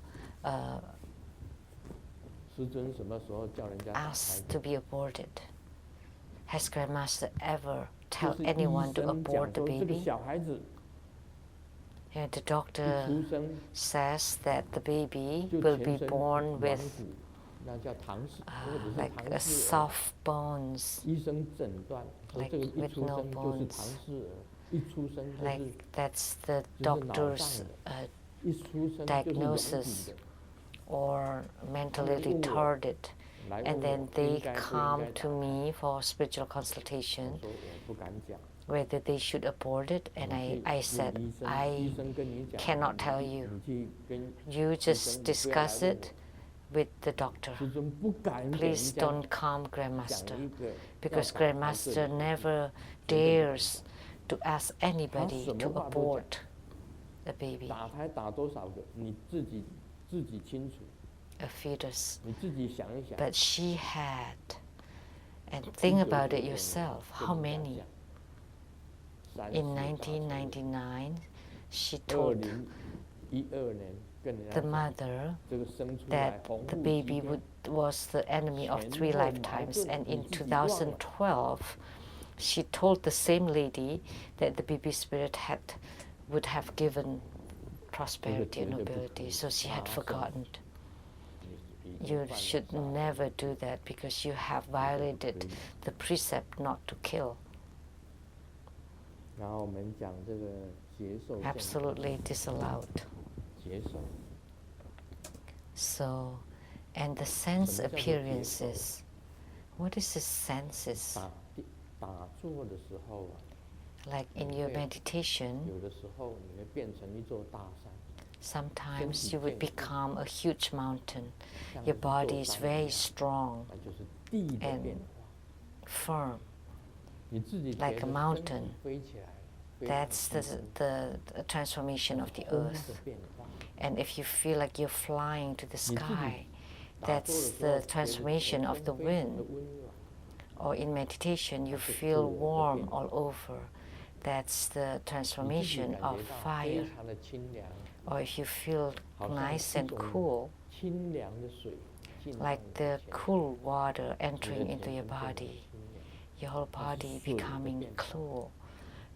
师尊什么时候叫人家打开 asked 的？ to be aborted? Has Grandmaster ever 就 tell 是医 anyone to 生 abort 讲 the 说，这个 baby? 小孩子 And the 一 doctor 出生 says that the baby 就 will 全 be 身 born 软 with 骨，那叫唐氏，或者是 like 唐 a 氏儿。 soft bones, 医生诊断说 like 这个一 with 出 no 生就是 bones. 唐氏儿，一出生就 like 是 that's the 就是脑 doctor's 胀的，一出生就是软骨 diagnosis 的。 or mentally They问我， retarded. 来 And 问 then 我 they 应该不应 come 该 to 打开， me for spiritual 我 consultation 说我不敢讲。 whether they should abort it, and 你 I 去 said 问医生， I 医生跟你讲， cannot 你 tell 去 you. 你去跟 You 医 just 生，你不要来 discuss 问 it 我。 with the doctor. 师尊不敢给人 Please 家 don't come 讲 Grandmaster, 一个要 because 打开这 Grandmaster 里， never 绝对不敢 dares 讲。 to ask anybody 他什 to 么话都讲。 abort a baby, 打胎打多少个，你自己清楚， a fetus. 你自己想一想。 But she had, and think about it yourself, how many? In 1999, she 2012 told 年跟人 the 家讲， mother 这个生出来 that 红 the 户 baby 疾病 was the enemy of 3 前后矛 lifetimes. 盾， And 你 in 自己忘了。 2012, she told the same lady that the baby spirit would have given prosperity and 这个绝对不可 nobility, 以 so she had 发生。 forgotten. 你已经 You 犯了 should 杀人 never do that because you have violated the precept not to kill. 然后我们讲这个接受现象， Absolutely disallowed. 接受 So, and the sense 什么叫做接受？ appearances. What is the senses? 打坐的时候啊， Like in your meditation, 有的时候你会变成一座大山， sometimes you would become a huge mountain. 像 Your 一座 body is 山一 very 样 strong, 那就是地的 and 变化。 firm. 你自己 like 觉 a 得 mountain. 身体飞起来，非常 That's 轻松 the transformation of the 空 earth. 的变化。 And if you feel like you're flying to the 你自己 sky, 打坐的 that's 时候 the 觉得 transformation 全 of 身 the 非常的 wind. 温暖， Or in meditation, you 它是 feel 自我的 warm 变化。 all over. That's the 你自己 transformation 感 of 觉到 fire. 非常的清凉， Or if you feel 好像 nice 一 and 种 cool, 清凉的水进到 like 你 the 的前面， cool water 你的 entering into 全 your 身变得 body, 清凉。 your whole 它是 body 水的 becoming 变化 cool.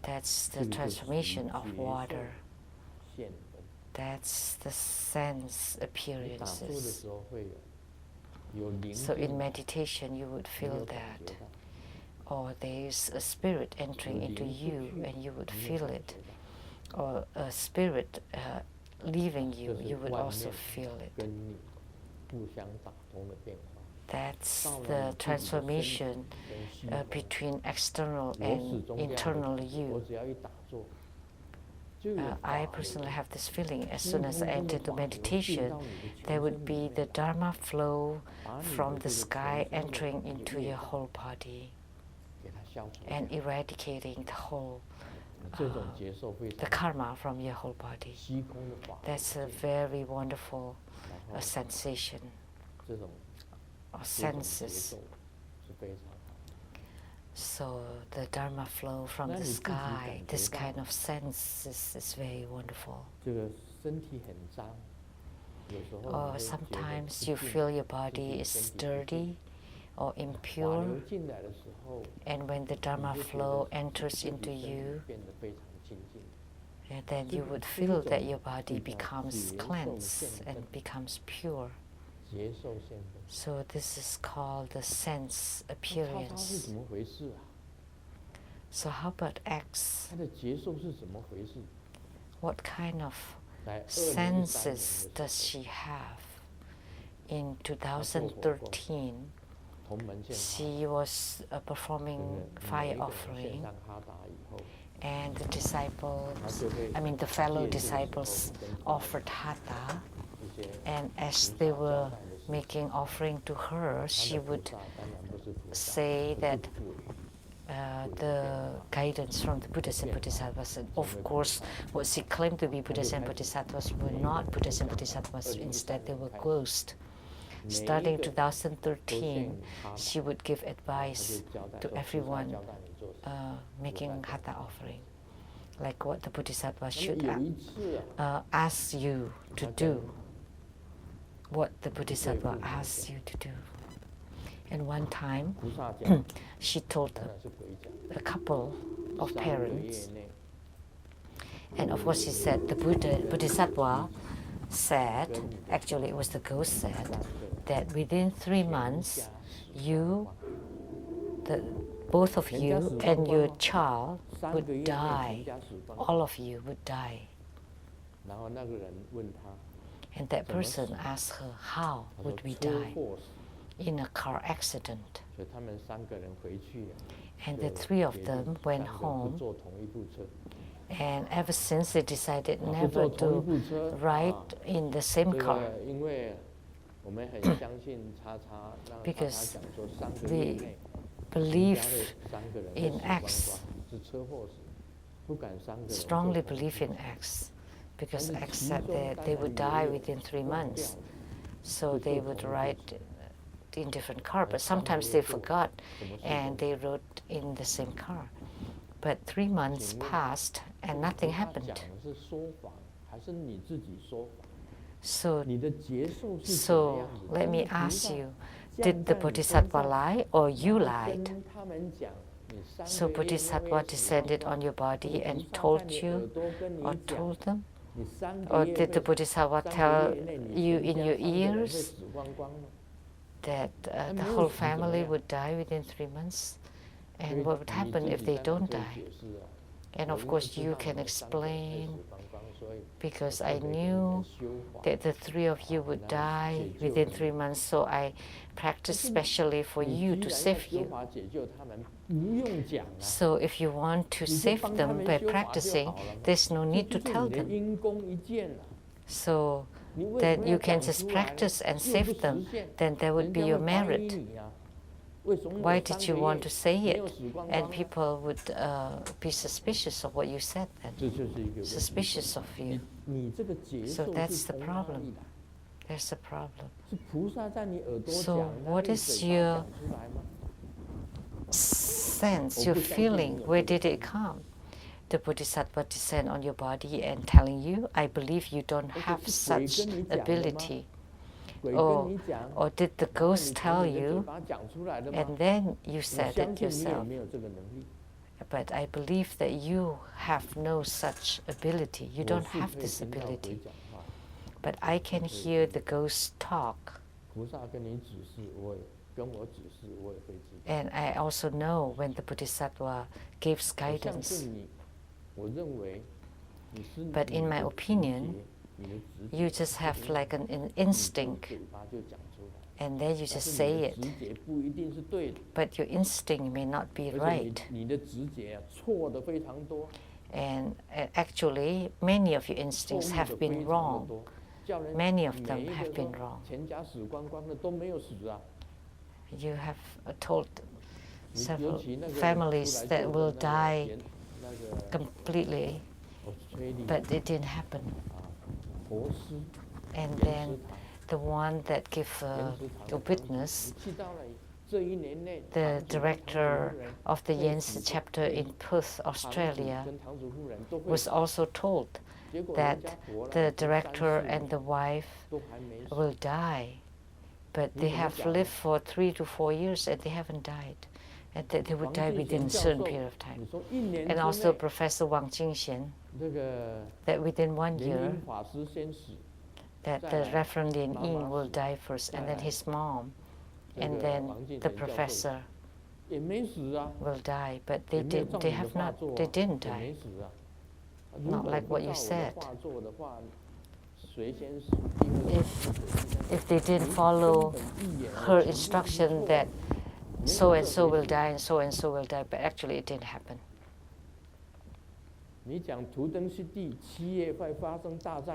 That's 这 the 个就是 transformation of 接受 water. 现分。 That's the sense 你打坐的 appearances. 时候会有宁 So 静 in meditation, you would 你有 feel 感 that. 觉到， Or there's a spirit 有 entering 灵 into 出 you 去， and you would 你有 feel 感 it. 觉到。 Or a spirit leaving you, 这是 you would 外 also 面 feel it. 跟你互相打通的变化。 That's 到了 the 你自己的身体 transformation 跟系 between external 我始 and 终这样 internal 的，我 you. 只要一打坐，就有 I 法 personally 流 have this feeling as 冥 soon as 冥 I 中的 enter into 法流进 meditation, 到你的全 there would 身 be 里 the 面， Dharma flow 把你 from 的 the 这个 sky 全身 entering 的 into 业 your 障 whole body 给它消除 and 掉。 eradicating the whole 这种接受非 the 常 karma from your whole body. 虚空的法流 That's a 进， very wonderful 然后 sensation 这种 or 这种接 senses. 受是非常好。 So the Dharma flow from 那 the 你自己 sky, 感 this 觉 kind 到 of sense is very wonderful. 这个身体很脏，有时候你 Or 会觉得 sometimes 不 you 净 feel your 自 body 己 is 身体不净 dirty or 法 impure, 流进来的时候， and when the 你 Dharma 就觉 flow 得 enters 自己 into 身体 you, 变得非常清净。 and then 这 you 个 would 这 feel 种 that your body 比较 becomes 接受 cleansed 现 and 分， becomes pure. 接受现分。 So this is called the sense 那叉烧是 appearance. 怎么回事啊？ So how about X? 它的接受是怎么回事？ What kind of 在2013年的 senses 时 does 候， she have? In 2013, 同门献 she was 花， performing 就是每 fire 一个人献 offering, 上哈达以后， and the 他 disciples, 就会 the fellow 借这个时候 disciples 跟他们 offered hatha, 这些 and as 菩 they 萨交 were 代的时候， making offering to her, 他 she 的菩 would 萨当然不是菩萨， say 是 that 不鬼 the guidance from the Buddhas and Bodhisattvas. And of course, what she claimed to be Buddhas and Bodhisattvas were not Buddhas and Bodhisattvas. Instead, they were ghosts. starting 2013, she would give advice to everyone making hatha offering, like what the Bodhisattva should ask you to do, what the Bodhisattva asks you to do. And one time, she told a couple of parents, and of course she said, the Bodhisattva said, actually it was the ghost said, that within 3 months, both of you and your child would die. All of you would die. And that person asked her, how would we die? In a car accident. And the 3 of them went home, and ever since they decided never to ride in the same car. Because we believe in X, strongly believe in X, because X said that they would die within 3 months, so they would ride in different car, but sometimes they forgot and they rode in the same car. But 3 months passed and nothing happened. So let me ask you, did the Bodhisattva lie or you lied? So Bodhisattva descended on your body and told you or told them? Or did the Bodhisattva tell you in your ears that the whole family would die within 3 months? And what would happen if they don't die? And of course you can explain, because I knew that the 3 of you would die within 3 months, so I practiced specially for you to save you. So if you want to save them by practicing, there's no need to tell them. So that you can just practice and save them, then there would be your merit. Why did you want to say it? And people would be suspicious of what you said then. Suspicious of you. So that's the problem. There's a problem. So what is your sense, your feeling? Where did it come? The Bodhisattva descend on your body and telling you, I believe you don't have such ability. Or did the ghost tell you and then you said it yourself? But I believe that you have no such ability. You don't have this ability. But I can hear the ghost talk. And I also know when the Bodhisattva gives guidance. But in my opinion, you just have like an instinct, and then you just say it. But your instinct may not be right. And actually, many of your instincts have been wrong. Many of them have been wrong. You have told several families that will die completely, but it didn't happen. And then the one that gave the witness, the director of the Yensi chapter in Perth, Australia, was also told that the director and the wife will die, but they have lived for 3 to 4 years and they haven't died, and that they would die within a certain period of time. And also Professor Wang Jingxian, that within 1 year, that the Reverend Lin Ying will die first, and then his mom, and then the professor will die, but they didn't die. Not like what you said. If they didn't follow her instruction that so and so will die and so will die, but actually it didn't happen.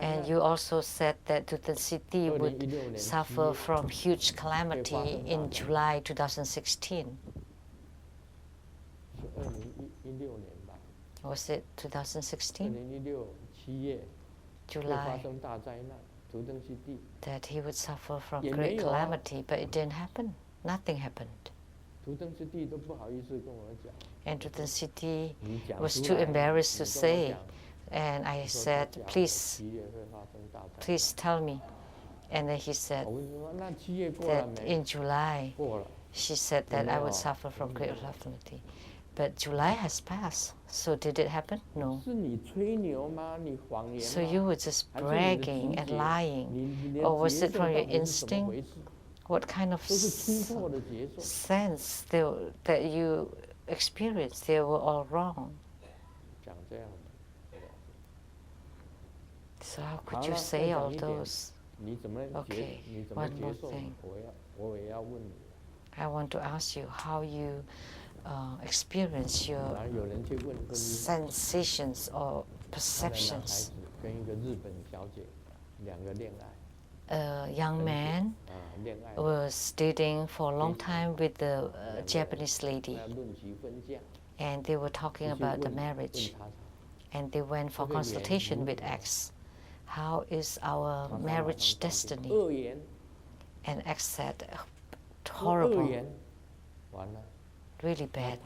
And you also said that Tutan City would suffer from huge calamity in July 2016. Was it 2016? July. that he would suffer from great calamity, but it didn't happen. Nothing happened. And Ksitigarbha was too embarrassed to say, and I said, please tell me. And then he said that in July, she said that I would suffer from great calamity. But July has passed, so did it happen? No. So you were just bragging and lying, or was it from your instinct? What kind of sense that you experienced? They were all wrong. So how could you say all those? Okay, one more thing. I want to ask you how you experience your sensations or perceptions. A young man was dating for a long time with a Japanese lady, and they were talking about the marriage, and they went for consultation with X. How is our marriage destiny? And X said, horrible, really bad.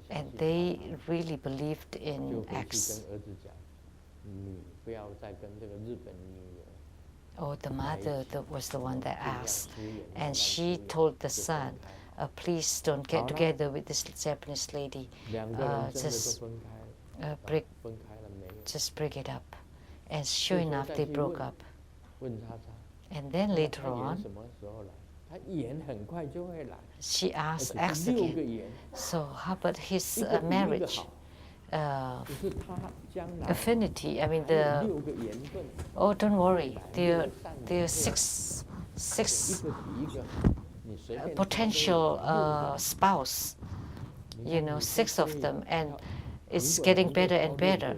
And they really believed in X. Oh, the mother was the one that asked, and she told the son, please don't get together with this Japanese lady. Just break it up. And sure enough, they broke up. And then later on, she asked X again, so how about his marriage? Affinity, I mean oh, don't worry, there are six potential spouse, 6 of them, and it's getting better and better.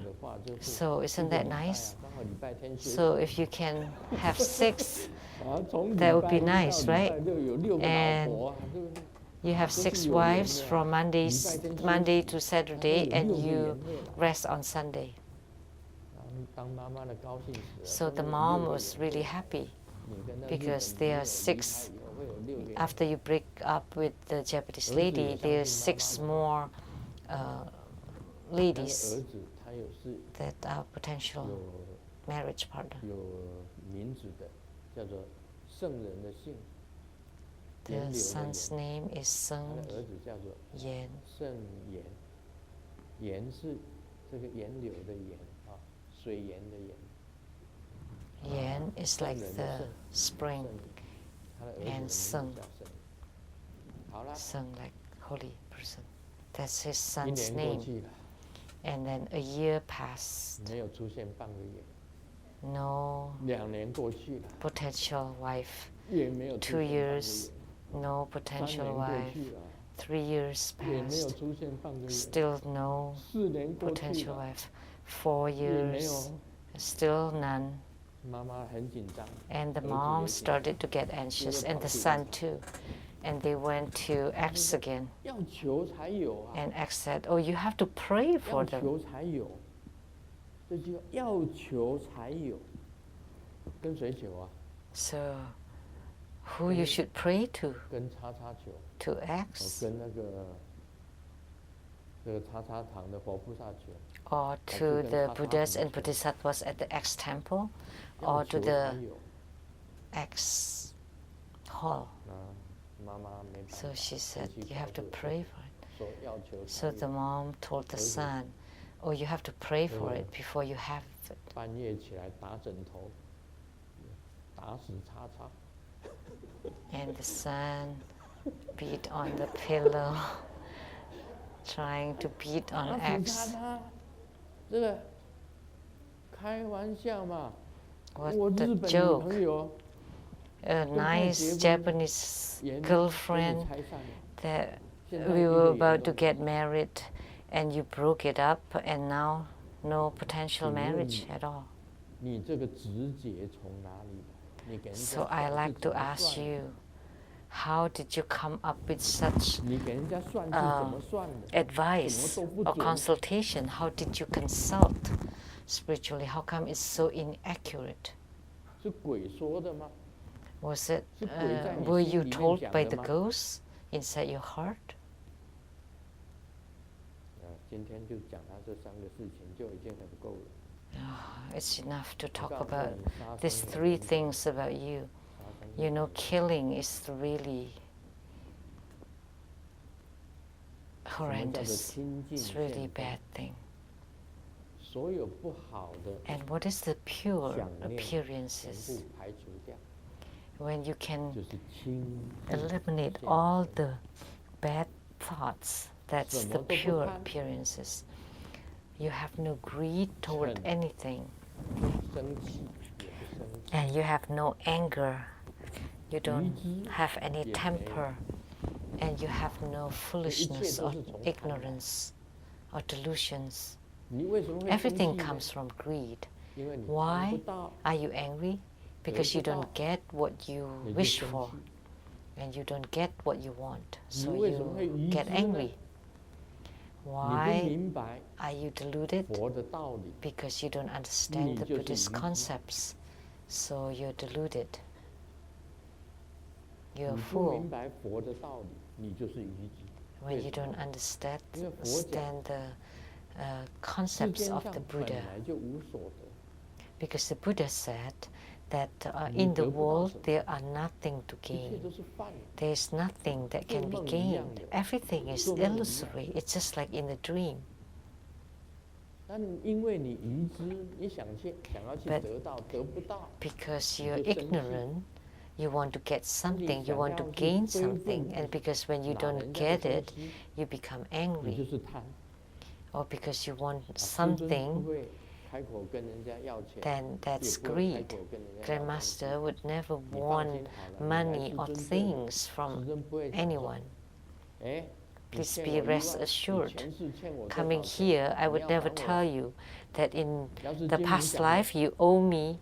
So isn't that nice? So if you can have 6, that would be nice, right? And you have 6 wives from Monday to Saturday, and you rest on Sunday. So the mom was really happy because there are 6. After you break up with the Japanese lady, there are 6 more ladies that are potential marriage partner. The son's name is Seng Yan. Yan is like the spring, and Seng like holy person. That's his son's name. And then a year passed. No potential wife. 2 years, no potential wife. 3 years passed, still no potential wife. 4 years, still none. And the mom started to get anxious, and the son too. And they went to X again. And X said, oh, you have to pray for them. So, who you should pray to? To X? Or to the Buddhas and Bodhisattvas at the X temple? Or to the X hall? So she said, you have to pray for it. So the mom told the son, oh, you have to pray for it before you have it. And the son beat on the pillow, trying to beat on X. What a joke. A nice Japanese girlfriend that we were about to get married, and you broke it up, and now no potential marriage at all. So I like to ask you, how did you come up with such advice or consultation? How did you consult spiritually? How come it's so inaccurate? 是鬼说的吗？ Was it, 是鬼在你 were 心 you 里面 told 讲 by 的 the 吗？ ghosts inside your heart? 今天就讲他这3个事情就已经很够了。 It's enough to 我 talk 告诉 about 你，杀 these 生 3 很 things about you. 杀生 You 很 know, 严重 killing is really 什么叫做 horrendous. 清净 It's really 现 bad 分？ thing. 所有不好的 And what is the pure 想念全 appearances? 部排除掉， When you can 就是清净 eliminate 现 all 分 the bad thoughts, that's 什么 the 都不 pure 贪 appearances. You have no greed toward 嗔 anything, 生气也不生气， and you have no anger. You don't 愚痴 have any 也没有 temper, and you have no 这一切 foolishness 都 or 是从贪来。 ignorance or delusions. 你为什么会生 Everything 气呢？ comes from greed. 因为你 Why 看不到， are you angry? Because you don't get what you 你就 wish 生 for, 气。 and you don't get what you want, 你 so 为什么会 you 愚 get 痴呢？ angry. 你不 Why 明白 are you deluded? 佛的道理， Because you don't understand the 你就是 Buddhist 愚痴。 concepts, so you're deluded. You're a 你不 fool 明白佛的道理，你就是愚痴。 when 为 you 什么 don't understand 因为佛讲 the 世 concepts 间 of 上 the 本 Buddha. 来就无所得， Because the Buddha said that 你 in the 得不到 world 什么， there are nothing to 一切 gain. 都是幻。 There is nothing that can be 做梦一样 gained. 的， Everything is 做梦一样。 illusory. It's just like in a dream. 但因为你愚痴，你想要去 But 得到，得不到， Because 你 you're 就生气。 ignorant, you want to get something, you 想 want to 要去 gain 恢复 something, and because when you 拿 don't 人家的 get 东 it, 西， you become 你就 angry. 是贪。 Or because you want 师尊不 something, 会开口跟人家要钱， then 也 that's 不会开 greed. 口跟人家要东西。 Grandmaster would never 你放 want 心好了，你来 money 师 or 尊这里， things 师 from 尊不会讲说， anyone. 哎，你 Please 欠 be 我1 rest 万，你 assured. 前世欠我多 Coming 少钱？ here, I 你 would 要 never 还 tell 我。 you that in 要是 the 经母 past 讲的， life you owe me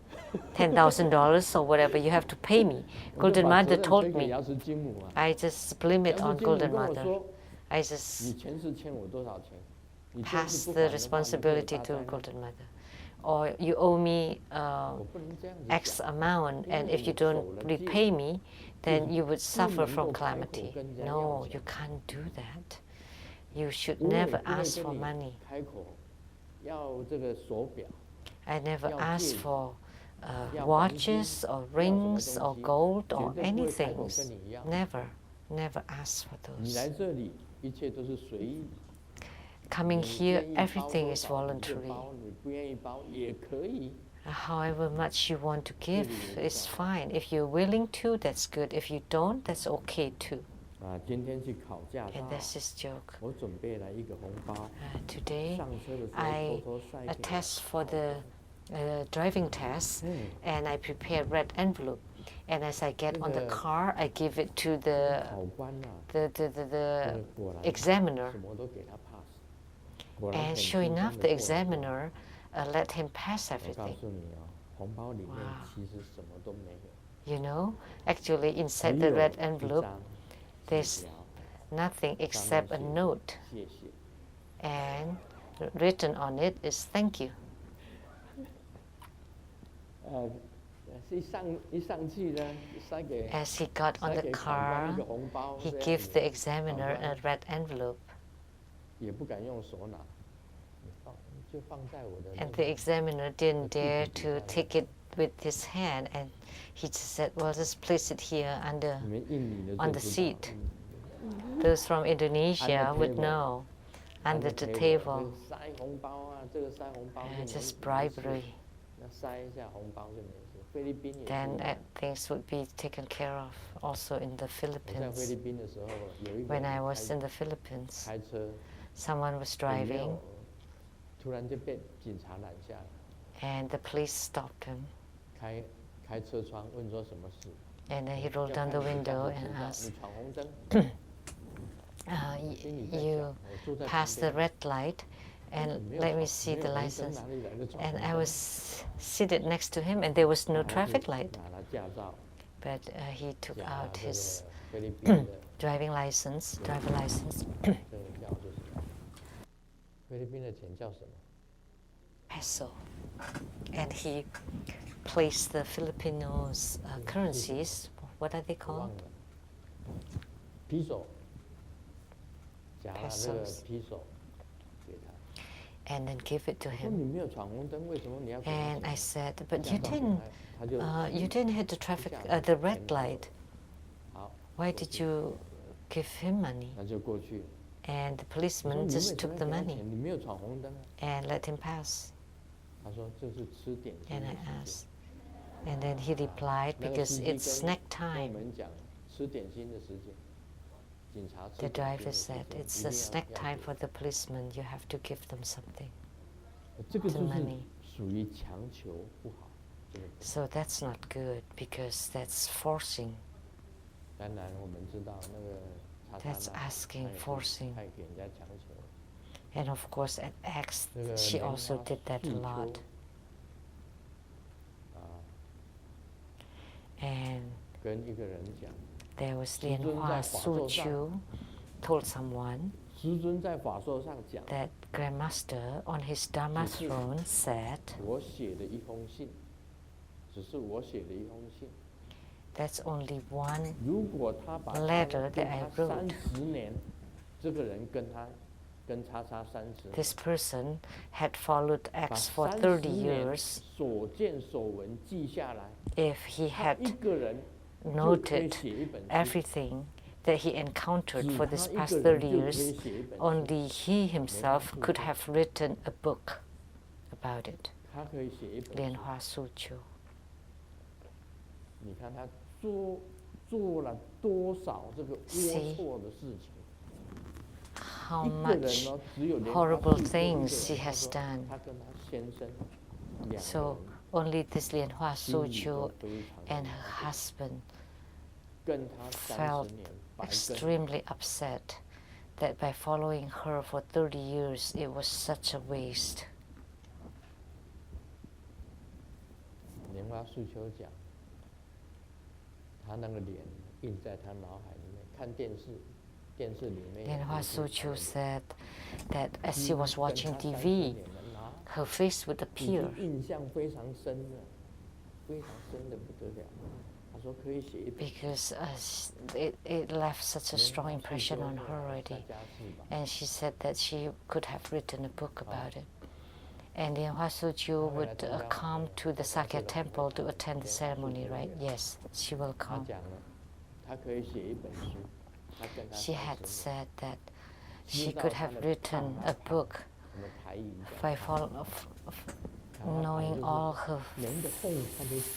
$10,000 or whatever, you have to pay me. 我就 Golden 把责 Mother 任 told 推给 me. 瑶池金母啊。 I just blame 瑶 it 池 on 金母 Golden 跟我 Mother. 说， I 你 just 前世欠我多少钱？你这次 pass 不 the 还的话，你会有 responsibility 大 to 灾难。 Golden Mother. Or you owe me 我不能这样子 X 讲， amount, 因 and 为 if you 你守 don't 了戒， repay me, then you would 不 suffer 能 from 够开口 calamity. 跟人家要 No, 钱 you。can't do that. You should 我也 never 不会 ask 跟 for 你 money. 开口要这个手表， I never 要 ask 戒指， for 要黄 watches 金， or 要什么 rings 东 or 西， gold 绝 or 对不会开口 anything. 跟你要。 Never ask for 你 those. 来这里，一切都是随意。 Coming 你 here, 愿意包 everything 多 is 少你就 voluntary. 包，你不愿意包也可以。 However much you want to 这 give 里也是 is 这样。 fine. If you're willing to, that's good. If you don't, that's okay too. 今天去考驾 And 照， that's his joke. 我准备了一个红包， Today, 上车的时候 I 偷偷塞给 test for the driving test, 嗯， and I prepared red envelope. And as I get on the Good. car, I give it to the 考官呐， the 这个果然 examiner. 什么都给他 pass。果然 And 很 sure 轻松 enough, 地 the 过了 examiner let him pass 我告 everything. 诉你哦，红包里面 Wow. 其实什么都没有， You know, actually 只 inside the 有 red 一 envelope, 张 there's 纸条， nothing 上 except a 面 note, 写谢谢。 and written on it is thank you. 一上去呢，塞给 As he got on 塞 the 给考官 car, 一个红包， he 这样 gives 子 the examiner 考官 a red envelope, 也不敢用手拿，就放在我的那 and the 个 examiner didn't dare to take it with his hand, and he just said, well, just place it here under. 你们印尼的 on 就 the 知道 seat. 嗯 Those from Indonesia Under would table. know. Under the 这 table. 个塞红包啊，这个塞红包就没 Just 没事 bribery. 那塞一下红包就没事。菲律宾也是 Then 一样。 things would be taken care of. Also in the 我在菲 Philippines. 律宾的时候，有一个 When I 人 was 开 in the Philippines, 开车， someone was 也没 driving, 有突然就被警察拦下来， and the police stopped him. 开车窗问说什么事？ And then he 要 rolled 看 down the 你驾 window 驶执 and 照 asked, 你闯红灯， y- 心里在 you 想，我坐在旁 passed the 边， red light, and 没有 let me 闯 see 没 the 有红灯 license. 哪里来的闯 And 红 I 灯？ was seated next to him, and there was no 然后就 traffic light. 拿了驾照， But he took 讲了 out 这个 his 菲律宾的 driver license. 这个叫做什么？菲律宾的钱叫什么？ peso, and he placed the Filipinos' currencies. What are they called? Pesos. And then give it to him. And I said, but you didn't hit the red light. Why did you give him money? And the policeman just took the money and let him pass. And I asked, and then he replied, because it's snack time. The driver said, it's the snack time for the policeman, you have to give them something, the money. So that's not good, because that's forcing. That's asking, forcing. And of course at X, she also did that a lot. And there was Lianhua Suqiu told someone that Grandmaster on his Dharma throne said, that's only one letter that I wrote. This person had followed X for 30 years. If he had noted everything that he encountered for this past 30 years, only he himself could have written a book about it. Lianhua Suqiu. See how much horrible things she has done. So only this Lianhua Suqiu and her husband felt extremely upset that by following her for 30 years, it was such a waste. Lianhua Suqiu said that as she was watching TV, her face would appear. Because it left such a strong impression on her already. And she said that she could have written a book about it. And Lianhua Suqiu would come to the Sakya temple to attend the ceremony, right? Yes, she will come. She had said that she could have written a book by knowing all her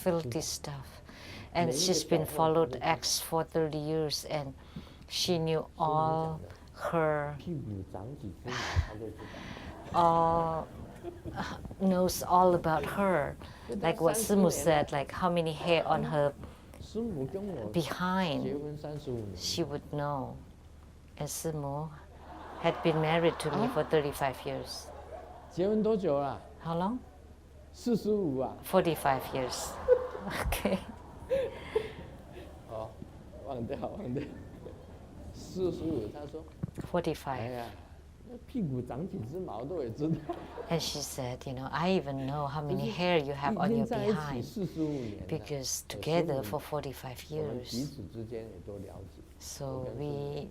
filthy stuff. And she's been followed X for 30 years, and she knew all her, knows all about her. Like what Simu said, like how many hair on her behind, she would know. And Simu had been married to me for 35 years. How long? 45 years. Okay. 45. And she said, you know, I even know how many hair you have on your behind, because together for 45 years. So we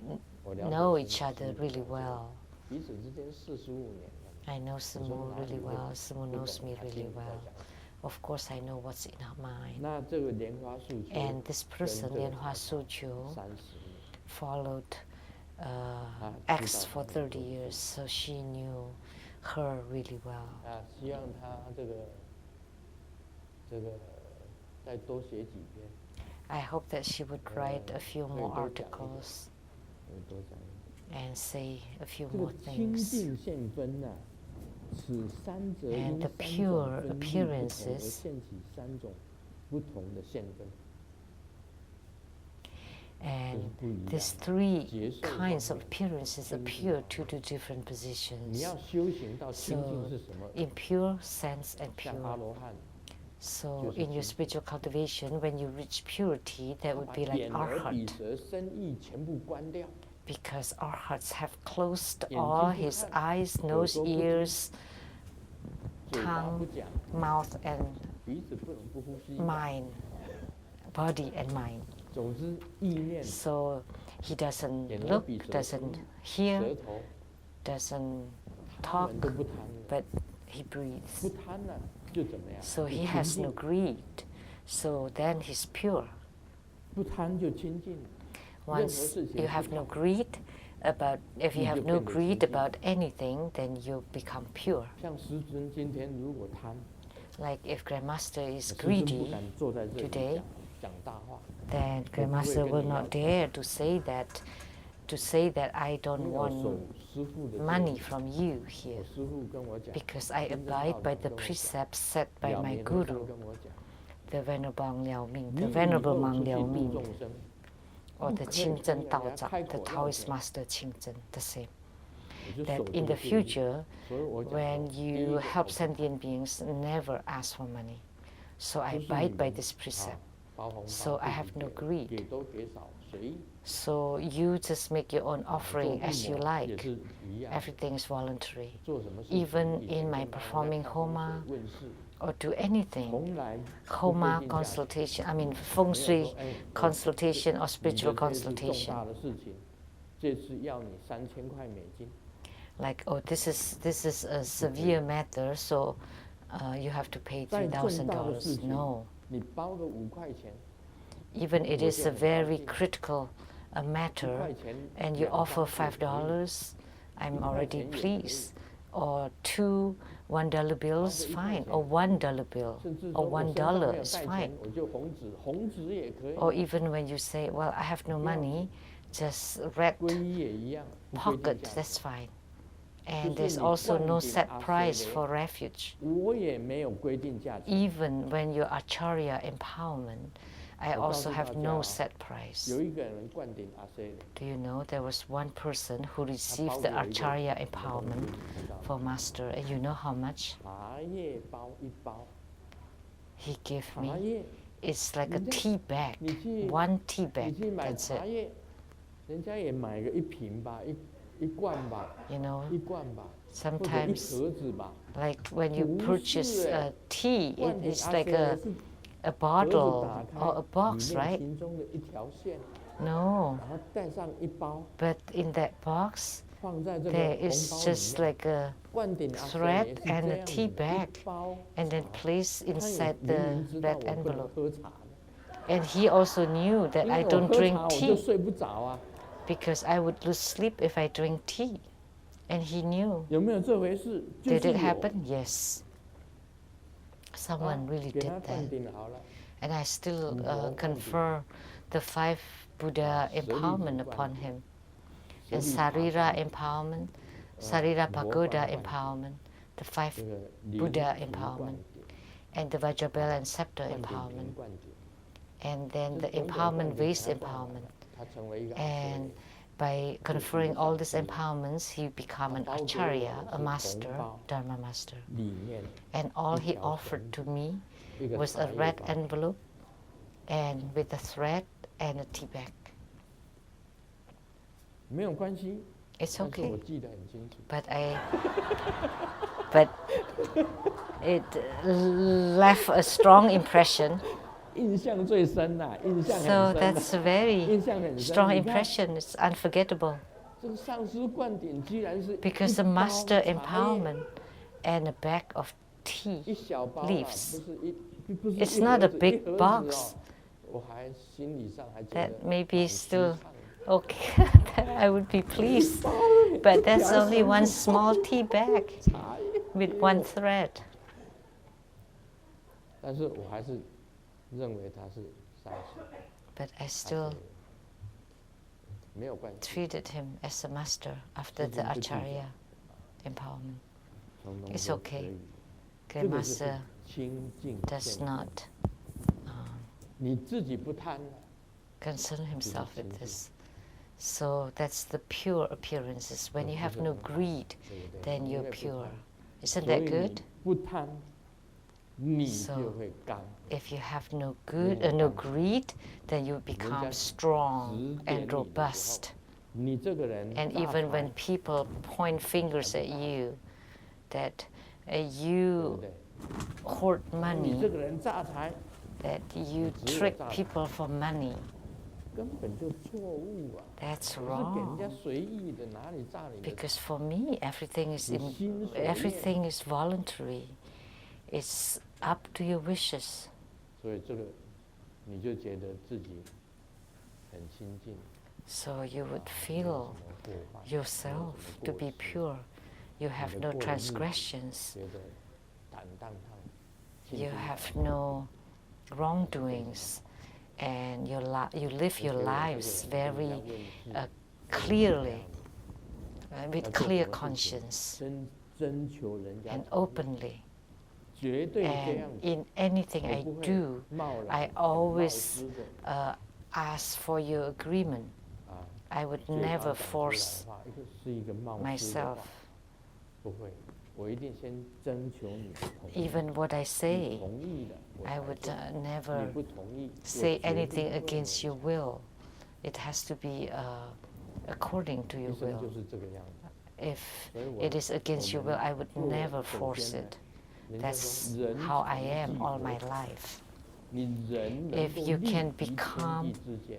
know each other really well. I know Simu really well. Simu knows me really well. Of course, I know what's in her mind. And this person, Lianhua Suqiu, followed X for 30 years, so she knew her really well. I hope that she would write a few more articles and say a few more things. And the pure appearances and these three kinds of appearances appear to the different positions. So impure, sense, and pure. So in your spiritual cultivation, when you reach purity, that would be like arhat. Because arhats have closed all his eyes, nose, ears, tongue, mouth, and mind, body and mind. So he doesn't look, doesn't hear, doesn't talk, but he breathes. So he has no greed. So then he's pure. Once you have no greed if you have no greed about anything, then you become pure. Like if Grandmaster is greedy today, then Grandmaster will not dare to say that I don't want money from you here, because I abide by the precepts set by my Guru, the Venerable Liao Ming, the Venerable Mang Liao Ming, or the Qingzhen Daozhang, the Taoist Master Qingzhen, the same. That in the future, when you help sentient beings, never ask for money. So I abide by this precept. So I have no greed. So you just make your own offering as you like. Everything is voluntary. Even in my performing Homa or do anything, Homa consultation, Feng Shui consultation or spiritual consultation. Like, oh, this is a severe matter, so you have to pay $3,000. No. Even it is a very critical matter, and you offer $5, I'm already pleased. Or two $1 bills, fine. Or $1 bill, or $1 is fine. Or even when you say, well, I have no money, just red pocket, that's fine. And there's also no set price for refuge. Even when you're Acharya empowerment, I also have no set price. Do you know there was one person who received the Acharya empowerment for Master, and you know how much? He gave me. It's like a tea bag, one tea bag, that's it. You know, sometimes, like when you purchase tea, it's like a bottle or a box, right? No. But in that box, there is just like a thread and a tea bag, and then placed inside the red envelope. And he also knew that I don't drink tea, because I would lose sleep if I drink tea. And he knew. Did it happen? Yes. Someone really did that. And I still confer the 5 Buddha empowerment upon him. And Sarira empowerment, Sarira Pagoda empowerment, the 5 Buddha empowerment, and the Vajrabell and Scepter empowerment, and then the empowerment vase empowerment. And by conferring all these empowerments, he became an Acharya, a master, Dharma master. And all he offered to me was a red envelope and with a thread and a tea bag. It's okay. But it left a strong impression. So that's a very strong impression. It's unforgettable. Because the master empowerment and a bag of tea leaves. It's not a big box. That maybe still okay. I would be pleased. But that's only one small tea bag with one thread. But I still treated him as a master after the Acharya empowerment. It's okay. Grandmaster does not concern himself with this. So that's the pure appearances. When you have no greed, then you're pure. Isn't that good? So if you have no greed, then you become strong and robust. And even when people point fingers at you, that you hoard 你 money, 这个人诈财， that you 只有 trick 诈财 people for money. 根本就错误啊！ That's 我是给人家 wrong. 随意的，哪里诈你的？ Because for me, everything is 你心所愿。 everything is voluntary. It's up to your wishes. 所以这个你就觉得自己很清净， So you would 没有 feel 什么过犯， yourself to be pure. You have no transgressions. 觉得坦荡荡， You have no wrongdoings, and you live your lives very clearly, with clear conscience 征求人家 and openly. 绝对这 And 样子， in anything 我 I 不会 do, 贸 I 然冒 always 失的 ask for your agreement. 啊， I would 嘴巴 never 讲出来 force 的话，是一个冒失的 myself. 话，不会，我一定先征求你的同意， Even what I 你 say, 同意的，我 I 才 would 做 never 你不同意，我 say 绝对 anything 不会 against your will. It has to be according to your 一生就 will. 是这个样子。 If 所以我 it is against your will, I would 做 never 首 force 先呢 it. 人家 That's 说人 how I 常 am 记 all 佛 my 法 life. 你人能 If 够 you 立 can 于天 become 地之间，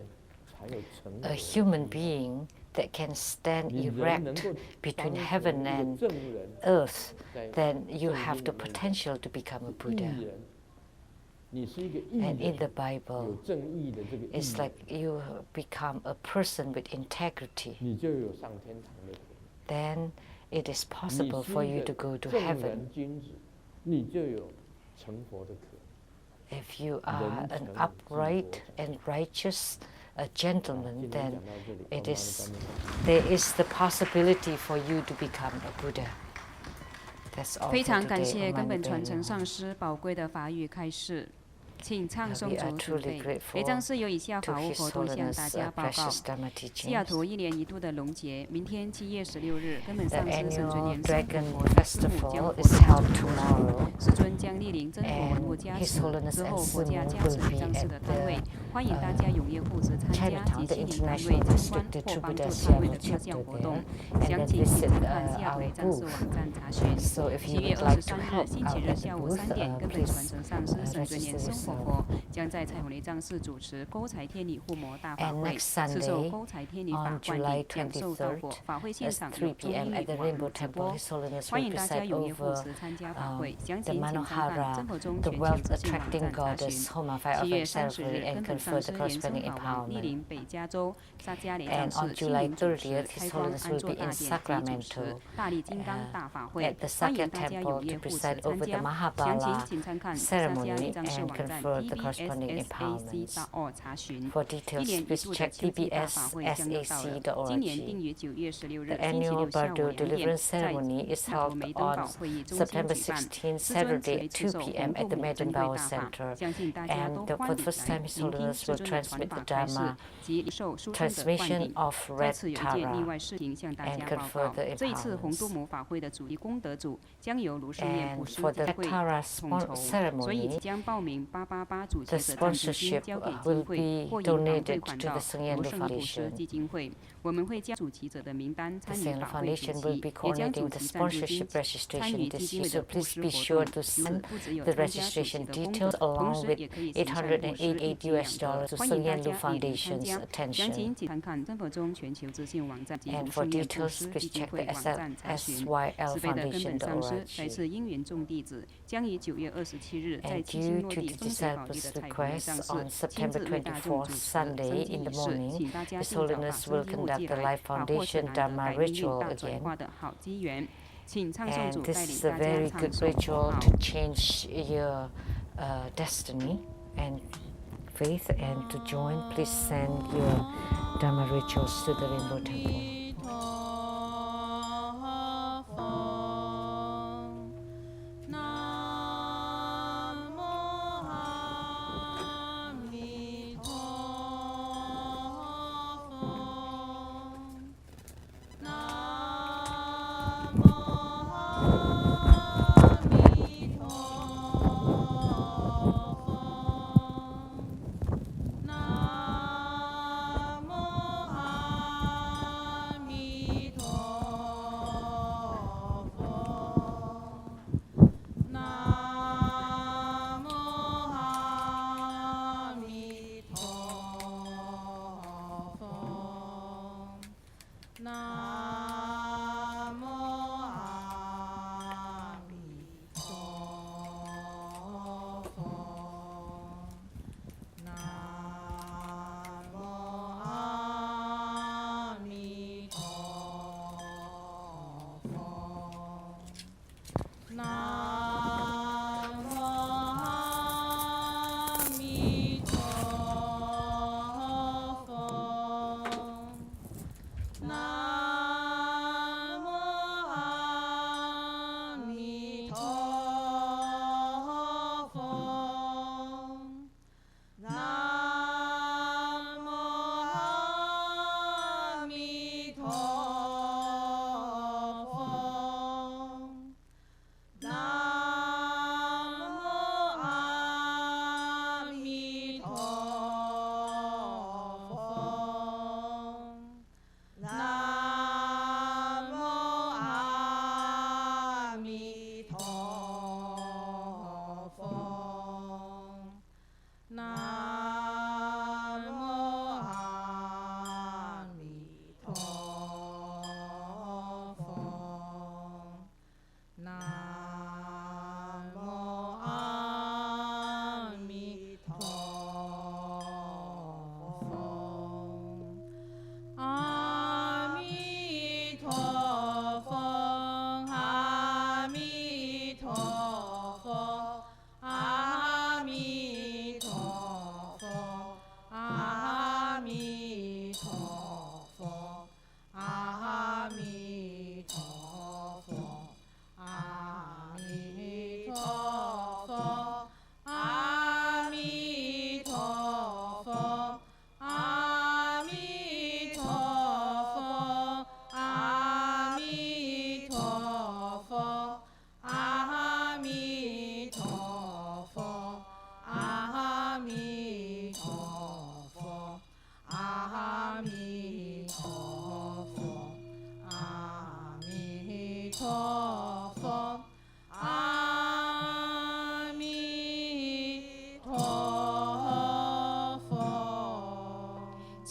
才有成 a 佛的 human 机会 being that can stand 你人能 erect 够 between 当成 heaven 一个 and 证人， earth, 在 then you 圣 have 经 the 里面 potential to become a 义 Buddha. 人，你是一个义 And in the 人， Bible, 有正义的这个义 it's 人 like，you become a person with integrity. 你就有上天堂的可能。 Then it is 你 possible 是 for 一 you 个 to go to 正 heaven. 人君子，你就有成佛的可能。 If you are an 人成 upright 即佛 and righteous 今 gentleman, 天 then 讲到这里， it 我们 is 咱们 there is the possibility for you to become a Buddha. That's all 非 for 常感 today. 谢 Om 根 Mani 本传 Padme 承 Hum. 上师宝贵的法语开示。请唱诵 We are 组准 truly 备。 grateful 雷藏寺有以下 to 法务 His 活动向 Holiness 大家报告。 precious Dharma 西雅 teachings. 图1年1度的龙节，明天7月16日，根本 The 上师圣尊 annual 严生 Dragon 活佛的师母将 Festival 佛 is 驾 held 主持， tomorrow, 师尊将莅临真佛文物 and 加 His 持， Holiness 之 and 后佛驾 Sư 加持 will 雷 be 藏寺 at 的摊位， the 欢迎大家踊跃护持参加 Chinatown, 及 the 亲临摊位 International 参观 District 或 to 帮助 Buddha 摊位的 Seattle 各项 chapter 活动。 there, and 详 then 情请 visit 查看西雅图 our 雷藏寺 booth. 网站查询。 So if 7 you 月 would like to 23日 help 星期 out 日 at the 下午 booth, 3点，根本传 please 承上师圣尊严 register 生活 yourself. 佛将在彩虹雷藏寺主持勾财天理护摩大法 And 会， next 持受 Sunday, 勾财天理法 on 灌 July 顶，讲授道果。 23rd, 法会现 at 场 3 有中 p.m. 英 at the 语网 Rainbow 络直 Temple, 播， His Holiness 欢 will 迎大家 preside 踊跃护 over 持参加法会。详 the 情请查看 Manohara, 真佛中 the 全球 wealth 资讯网 attracting 站查询。 goddess, Homa Fire 7 of 月 Excelsior 30日， and 根本 confer 传 the 师严生 corresponding 法王莅 empowerment. 临北加州沙加雷藏 And 寺 on 亲 July 临主持 30th, 开 His 光 Holiness 安 will 坐 be 大 in 典及主持 Sacramento 大力金刚大法会 at，the 欢迎 Sakya 大家 Temple 踊跃 to 护持 preside 参 over the 加。详 Mahabala 情请参看沙加 ceremony 雷藏寺 and 网站 confer the corresponding empowerments. tbssac.org 查询。 For 1 details, 年1 please 度的 check 秋季大法会将要到了，今年定 tbssac.org. 于9月16 The 日星期 annual 六下午 Bardo 2点， Deliverance 在 ceremony is 西雅图 held 梅登堡 on 会议中心 September 举办。 16, 师尊 Saturday 垂 at 持 2 守 p.m. 红 at 度 the 母珍 Maiden 贵 Bauer 大法， Center. 相信大家 And 都 for 欢 the 迎 first 来 time, His 聆听 Holiness 师 will 尊的传 transmit the 法开示 Dharma 及受书尊的灌 transmission 顶。 of 在 Red 此有一件例 Tara 外事情向大 and 家报 confer 告 the，这一次红都 empowerments. 母法会的主题功德主将由卢胜彦 And 布施 for 基 the 金会 Tara 统筹，所以 ceremony, 即将报名888主 the 持者赞助金 sponsorship 交给基 will 会 be 或银行汇 donated 款 to 到 the Sungyen 卢 Lu 胜布施 Foundation. 基金会。我们会将主题者的名单参 The 与 Sungyen Lu 法会主 Foundation will 席， be 也将 coordinating 主 the 题赞助金 sponsorship 参 registration 与基 this 金 year, 会 so 的布 please 施 be 活 sure 动。 to 此 send 不只有 the 参加主席 registration 的功 details 德，同 along 时 with 也可以行善布施，一$888举两得。 to 欢迎大 Sungyen Lu 家莅临参 Foundation's 加。详 attention. 情请参看真佛中全球资讯网站及卢 And for 胜彦布 details, 施 please 基金 check 会 the 网站查询。 SYL 慈悲的根本上师 Foundation.org. 来自因缘众弟子，将于9月27日在 And 七星 due 落 to 地 the 风水宝地 disciples' 的彩虹雷藏 request, 寺， on 亲自 September 为大众 24th, 主持 Sunday 升级 in the 仪式， morning, 请大家 His 尽早把 Holiness 生 will 机物 conduct 寄 the 来， Life 把获 Foundation 此难得 Dharma 改命运 ritual 大转 again. 化的好机缘。请唱诵 And 组带 this 领 is a 大家 very 唱 good 诵佛 ritual 号。 to change your destiny and faith, and to join, please send your Dharma rituals to the Rainbow Temple.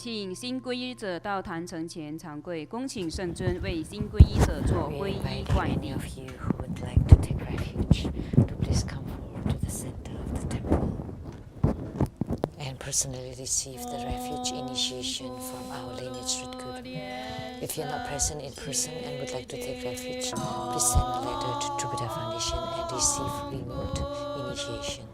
请新皈依者到坛城前长跪，恭请圣尊为新皈依者做皈依冠礼。Personally receive the refuge initiation from our lineage root guru. If you are not present in person and would like to take refuge, please send a letter to Trubhuda Foundation and receive remote initiation.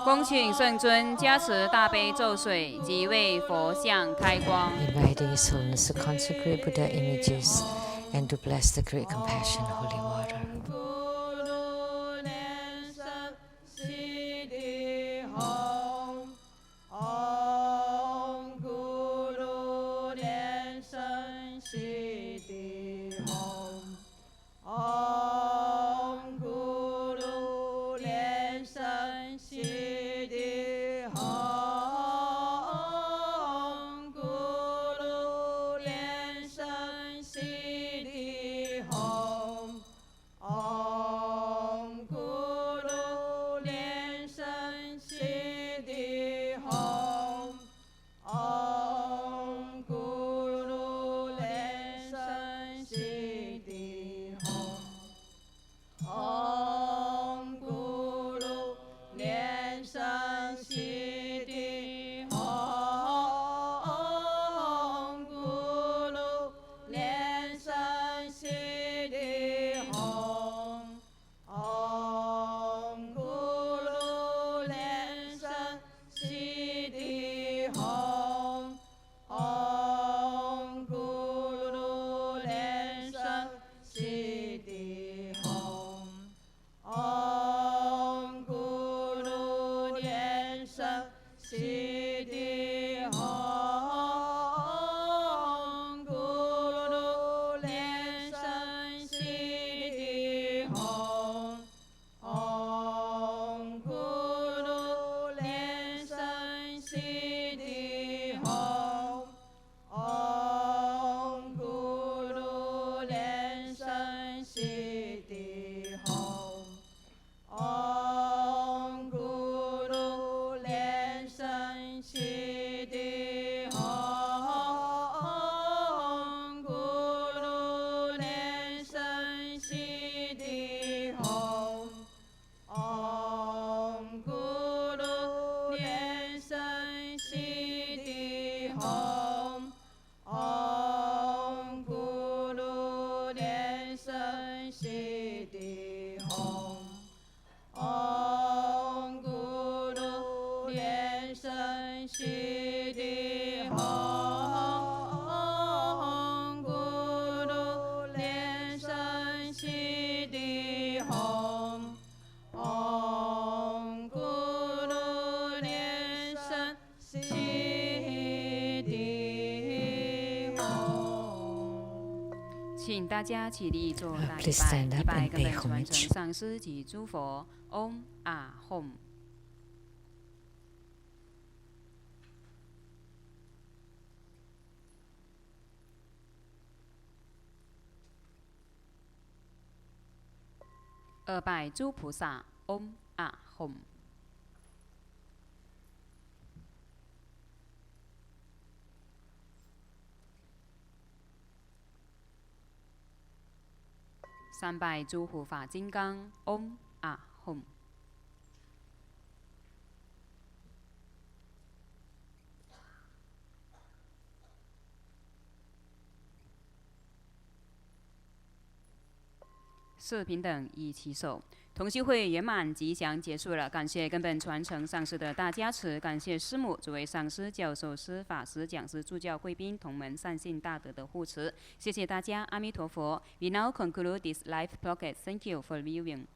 恭请圣尊加持大悲咒水及为佛像开光。Inviting His Holiness to consecrate Buddha images and to bless the great compassion holy water. Om Siddhi Hom Om Guru 莲生Siddhi Hom Guru 莲生Siddhi Hom Om Guru 莲生Siddhi Hom。请大家起立做大礼 Please 拜， stand 礼 up 拜 and 根 pay 本传承 homage. 上师及诸佛。Om Ah Hom。二拜诸菩萨。Om Ah Hom。三拜诸护法金刚。Om Ah Hom。四平等一起手。同修会圆满吉祥结束了，感谢根本传承上师的大加持，感谢师母、诸位上师、教授师、法师、讲师、助教、贵宾、同门善信大德的护持，谢谢大家，阿弥陀佛。We now conclude this live broadcast. Thank you for viewing.